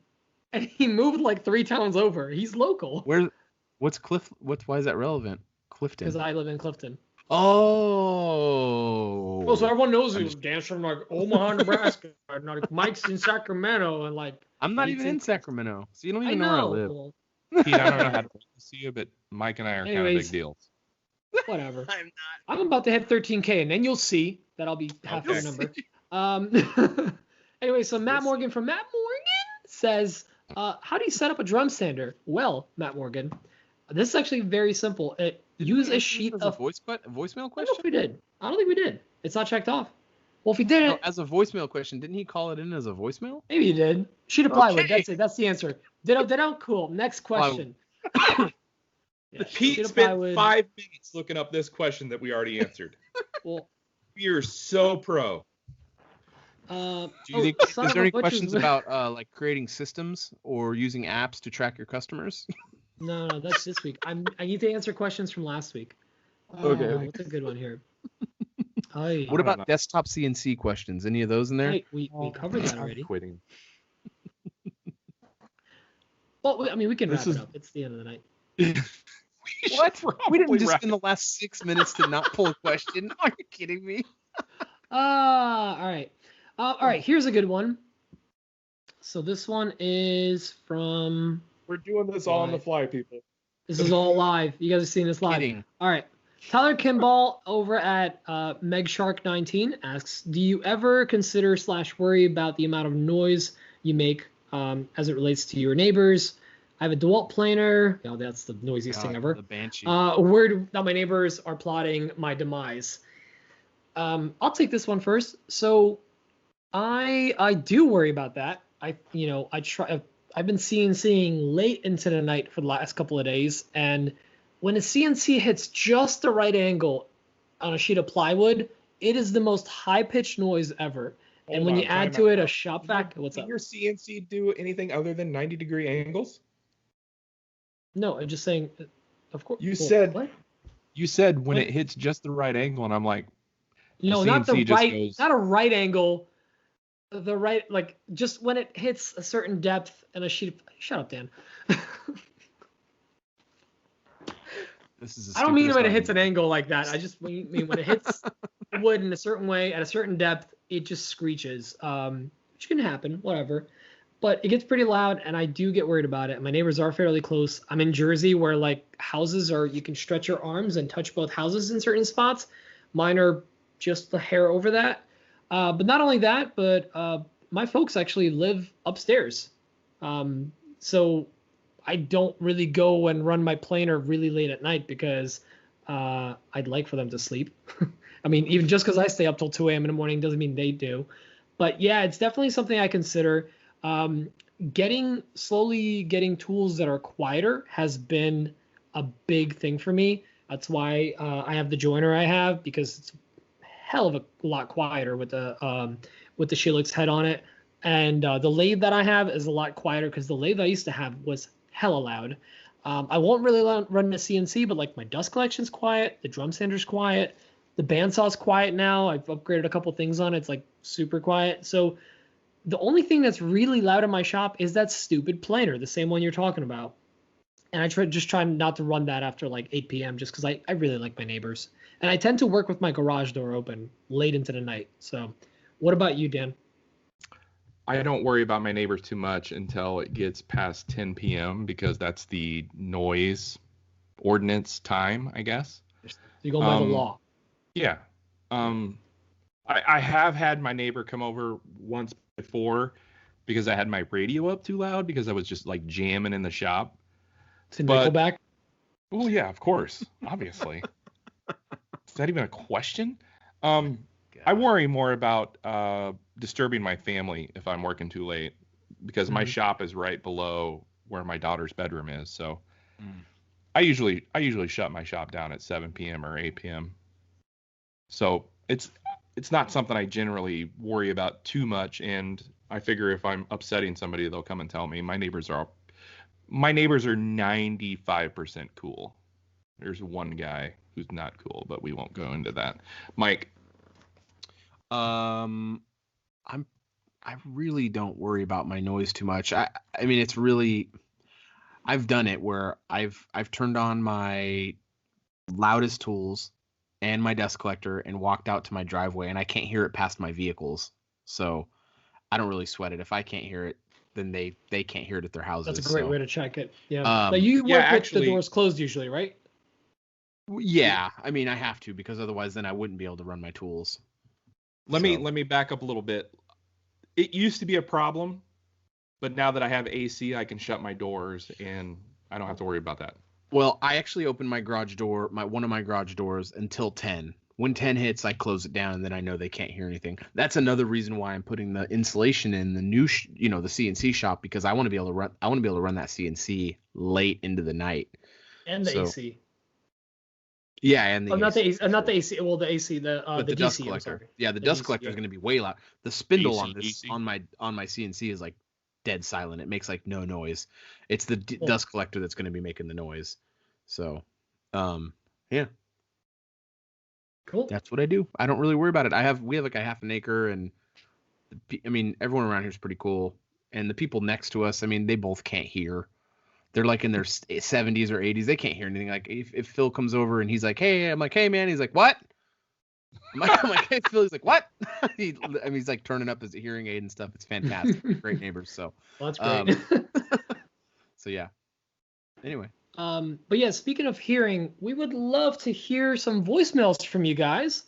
and he moved like 3 towns over. He's local. Why is that relevant? Clifton. Because I live in Clifton. Oh. Oh, so everyone knows he was dancing from like Omaha, Nebraska. And like Mike's in Sacramento, and like I'm not even in Sacramento, so you don't even know where I live. Well, Pete, I don't know how to see you, but Mike and I are kind of big deals. Whatever. I'm not. I'm about to hit 13K, and then you'll see that I'll be half Okay. the number. Anyway, so Matt Morgan from Matt Morgan says, how do you set up a drum sander? Well, Matt Morgan, this is actually very simple. Use a sheet of voicemail I don't know question. if we did. I don't think we did. It's not checked off. Well, if he did No, it, as a voicemail question, didn't he call it in as a voicemail? maybe he did. Sheet of plywood. Okay. That's it. That's the answer. Ditto. Cool. Next question. Yeah, sheet Pete of spent plywood. 5 minutes looking up this question that we already answered. Well, You're so pro. Do you think is there any questions about like creating systems or using apps to track your customers? No, that's this week. I need to answer questions from last week. Okay. What's a good one here? What about desktop CNC questions? Any of those in there? Hey, we covered that I'm already. quitting. Well, I mean, we can wrap it up. It's the end of the night. What? We didn't just wrap spend the last 6 minutes to not pull a question. Are you kidding me? All right. All right. Here's a good one. So this one is from. We're doing this all on the fly, people. This is all live. You guys are seeing this live. Kidding. All right. Tyler Kimball over at MegShark19 asks, do you ever consider / worry about the amount of noise you make as it relates to your neighbors? I have a DeWalt planer. Oh, that's the noisiest thing ever. The Banshee. Worried that my neighbors are plotting my demise. I'll take this one first. So I do worry about that. I've been seeing late into the night for the last couple of days, and when a CNC hits just the right angle on a sheet of plywood, it is the most high-pitched noise ever. And when you add to it a shop vac, what's up? Does your CNC do anything other than 90-degree angles? No, I'm just saying, of course. You well, said what? You said when What? it hits just the right angle, and I'm like, No, the not the CNC just right, goes- not a right angle. The right, like just when it hits a certain depth and a sheet of. Shut up, Dan. This is. I don't mean when it hits an angle like that. I just mean when it hits wood in a certain way at a certain depth, it just screeches. Which can happen, whatever. But it gets pretty loud, and I do get worried about it. My neighbors are fairly close. I'm in Jersey, where like houses are, you can stretch your arms and touch both houses in certain spots. Mine are just the hair over that. But not only that, but my folks actually live upstairs. So I don't really go and run my planer really late at night because I'd like for them to sleep. I mean, even just because I stay up till 2 a.m. in the morning doesn't mean they do. But yeah, it's definitely something I consider. Slowly getting tools that are quieter has been a big thing for me. That's why I have the joiner I have, because it's a hell of a lot quieter with the Shelix head on it. And the lathe that I have is a lot quieter because the lathe I used to have was hella loud. I won't really run the CNC, but like my dust collection's quiet, the drum sander's quiet, the bandsaw's quiet now. I've upgraded a couple things on it. It's like super quiet. So the only thing that's really loud in my shop is that stupid planer, the same one you're talking about. And I try not to run that after like 8 p.m. just because I really like my neighbors. And I tend to work with my garage door open late into the night. So what about you, Dan? I don't worry about my neighbors too much until it gets past 10 p.m. because that's the noise ordinance time, I guess. So you go by the law. Yeah. I have had my neighbor come over once before because I had my radio up too loud because I was just like jamming in the shop. To Nickelback? Oh yeah, of course, obviously. Is that even a question? I worry more about disturbing my family if I'm working too late because my shop is right below where my daughter's bedroom is. So I usually shut my shop down at 7 p.m. or 8 p.m. So it's not something I generally worry about too much, and I figure if I'm upsetting somebody, they'll come and tell me. My neighbors are 95% cool. There's one guy who's not cool, but we won't go into that. Mike. I really don't worry about my noise too much. I mean, it's really, I've done it where I've turned on my loudest tools and my dust collector and walked out to my driveway, and I can't hear it past my vehicles. So I don't really sweat it. If I can't hear it, then they can't hear it at their houses. That's a great way to check it. Yeah. Um, But you work with actually- the doors closed usually, right? Yeah, I mean, I have to, because otherwise then I wouldn't be able to run my tools. Let So- me back up a little bit. It used to be a problem, but now that I have AC, I can shut my doors and I don't have to worry about that. Well, I actually open my garage door, one of my garage doors, until 10. When 10 hits, I close it down, and then I know they can't hear anything. That's another reason why I'm putting the insulation in the new, the CNC shop, because I want to be able to run. I want to be able to run that CNC late into the night. And the So- AC. Yeah, and the Not the AC, AC. Not the AC. Well, the AC. but The dust DC. I'm collector. sorry. Yeah, the The dust DC, collector is yeah. going to be way loud. The spindle AC, on this DC. on my CNC is like dead silent. It makes like no noise. It's the Cool. dust collector that's going to be making the noise. So, yeah. Cool. That's what I do. I don't really worry about it. We have like a half an acre, and I mean, everyone around here is pretty cool. And the people next to us, I mean, they both can't hear. They're like in their 70s or 80s. They can't hear anything. Like if Phil comes over and he's like, "Hey," I'm like, "Hey, man." He's like, "What?" I'm like, "Hey, Phil." He's like, "What?" He's like turning up his hearing aid and stuff. It's fantastic. Great neighbors. So, Well, that's great. so yeah. Anyway. But yeah, speaking of hearing, we would love to hear some voicemails from you guys.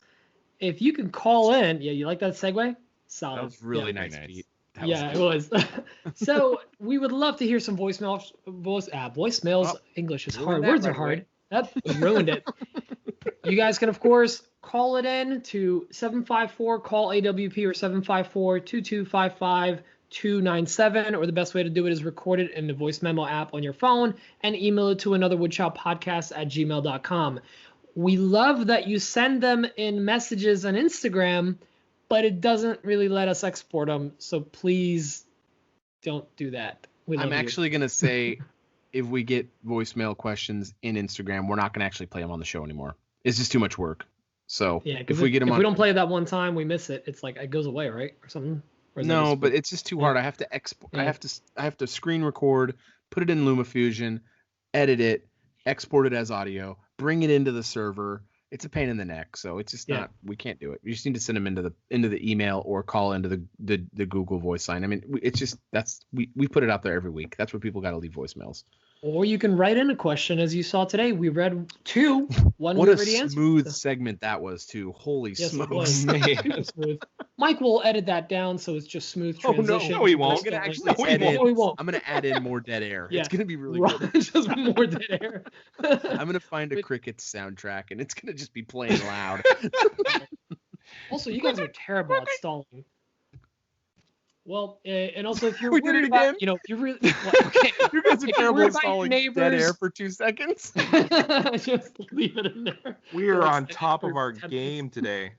If you can call in, yeah, you like that segue? Solid. That was really Yeah. nice, nice. Pete. That Yeah, it was was. So we would love to hear some voicemails. Voicemails. Well, English is ruined hard. that Words are right away. hard. That ruined it. You guys can, of course, call it in to 754-CALL-AWP or 754-2255-297, or the best way to do it is record it in the voice memo app on your phone and email it to anotherwoodshop@gmail.com. We love that you send them in messages on Instagram, but it doesn't really let us export them, so please don't do that. We love I'm you. actually going to say, if we get voicemail questions in Instagram, we're not going to actually play them on the show anymore. It's just too much work. So Yeah, if we get them if on, we don't play it that one time, we miss it. It's like it goes away, right, or something. Or is that no, just- but it's just too hard. I have to export. Yeah. I have to screen record, put it in LumaFusion, edit it, export it as audio, bring it into the server. It's a pain in the neck. So it's just not. We can't do it. You just need to send them into the email or call into the Google Voice line. I mean, it's just we put it out there every week. That's where people got to leave voicemails. Or you can write in a question, as you saw today. We read two. One What we a already answered. smooth segment that was, too. Holy Yes, it smokes. was. Man. Super smooth. Mike will edit that down so it's just smooth Oh, no. transition. No, he won't. I'm gonna No, actually he edit. won't. No, he won't. I'm gonna add in more dead air. Yeah. It's gonna be really Right, good. just more dead air. I'm gonna find a Crickets soundtrack and it's gonna just be playing loud. Also, you guys are terrible at stalling. Well, and also if you're We did worried it about, again? if you really, well, okay, You guys are If you're terrible worried at about your stalling dead neighbors- air for 2 seconds. just leave it in there. We are Like, on top of our 10 game today.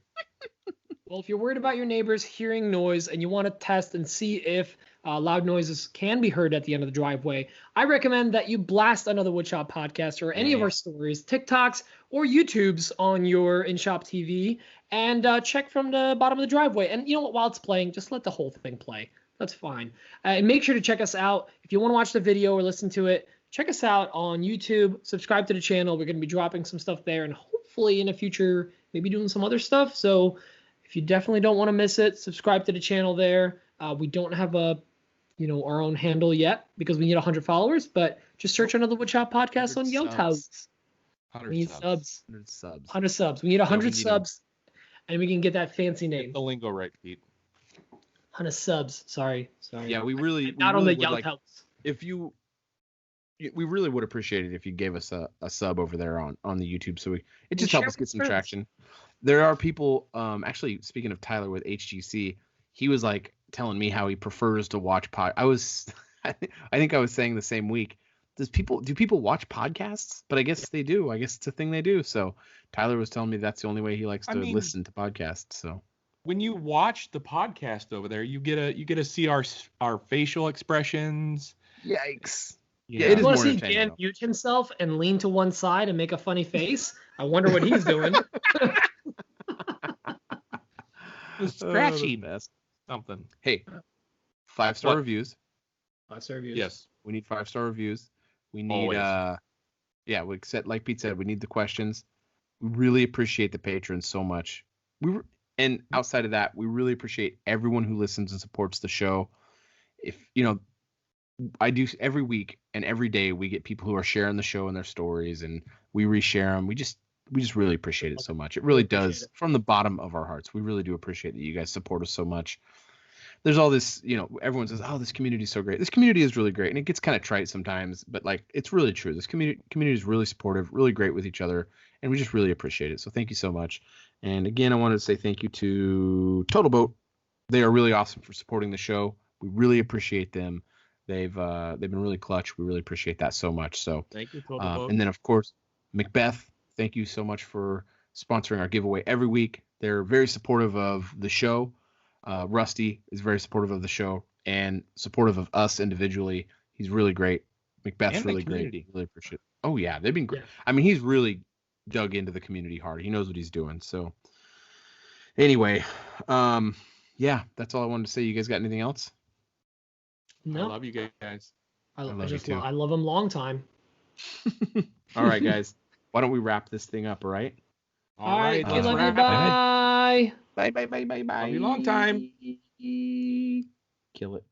Well, if you're worried about your neighbors hearing noise and you want to test and see if loud noises can be heard at the end of the driveway, I recommend that you blast Another Woodshop podcast or any of Yeah. our stories, TikToks, or YouTubes on your in-shop TV and check from the bottom of the driveway. And you know what? While it's playing, just let the whole thing play. That's fine. And make sure to check us out. If you want to watch the video or listen to it, check us out on YouTube. Subscribe to the channel. We're going to be dropping some stuff there and hopefully in the future, maybe doing some other stuff. So if you definitely don't want to miss it, subscribe to the channel there. We don't have our own handle yet because we need 100 followers, but just search Another Woodshop podcast on 100 YouTube. 100 We need subs. subs. 100 subs. 100 subs. We need 100 we need 'em. subs, and we can get that fancy Get name. the lingo right, Pete. 100 subs. Sorry. Yeah, we really Not on the would Yelp like, house. we really would appreciate it if you gave us a sub over there on the YouTube, so it just share helps us with get some friends. traction. There are people, actually, speaking of Tyler with HGC, he was like telling me how he prefers to watch I think I was saying the same week. Do people watch podcasts? But I guess they do. I guess it's a thing they do. So Tyler was telling me that's the only way he likes to listen to podcasts. So When you watch the podcast over there, you get to see our facial expressions. yikes. Yeah, It You is want more to see entertaining, Dan though. mute himself and lean to one side and make a funny face? I wonder what he's doing. scratchy best. something. Hey, 5-star What? reviews. 5-star reviews. Yes. We need 5-star reviews. We need Always. like Pete said, we need the questions. We really appreciate the patrons so much. And outside of that, we really appreciate everyone who listens and supports the show. If I do every week and every day, we get people who are sharing the show and their stories, and we reshare them. We just really appreciate it so much. It really does, from the bottom of our hearts. We really do appreciate that you guys support us so much. There's all this, everyone says, "Oh, this community is so great." This community is really great, and it gets kind of trite sometimes, but like it's really true. This community is really supportive, really great with each other, and we just really appreciate it. So thank you so much. And again, I wanted to say thank you to Total Boat. They are really awesome for supporting the show. We really appreciate them. They've been really clutch. We really appreciate that so much. So thank you, Total Boat. And then of course, Macbeth, thank you so much for sponsoring our giveaway every week. They're very supportive of the show. Rusty is very supportive of the show and supportive of us individually. He's really great. Macbeth's And really great. Really appreciate it. Oh yeah, they've been great. Yeah. I mean, he's really dug into the community hard. He knows what he's doing. So anyway, yeah, that's all I wanted to say. You guys got anything else? No. I love you guys. I love them long time. All right, guys. Why don't we wrap this thing up, all right? All right. Love you. Bye. Bye. Love you long time. Kill it.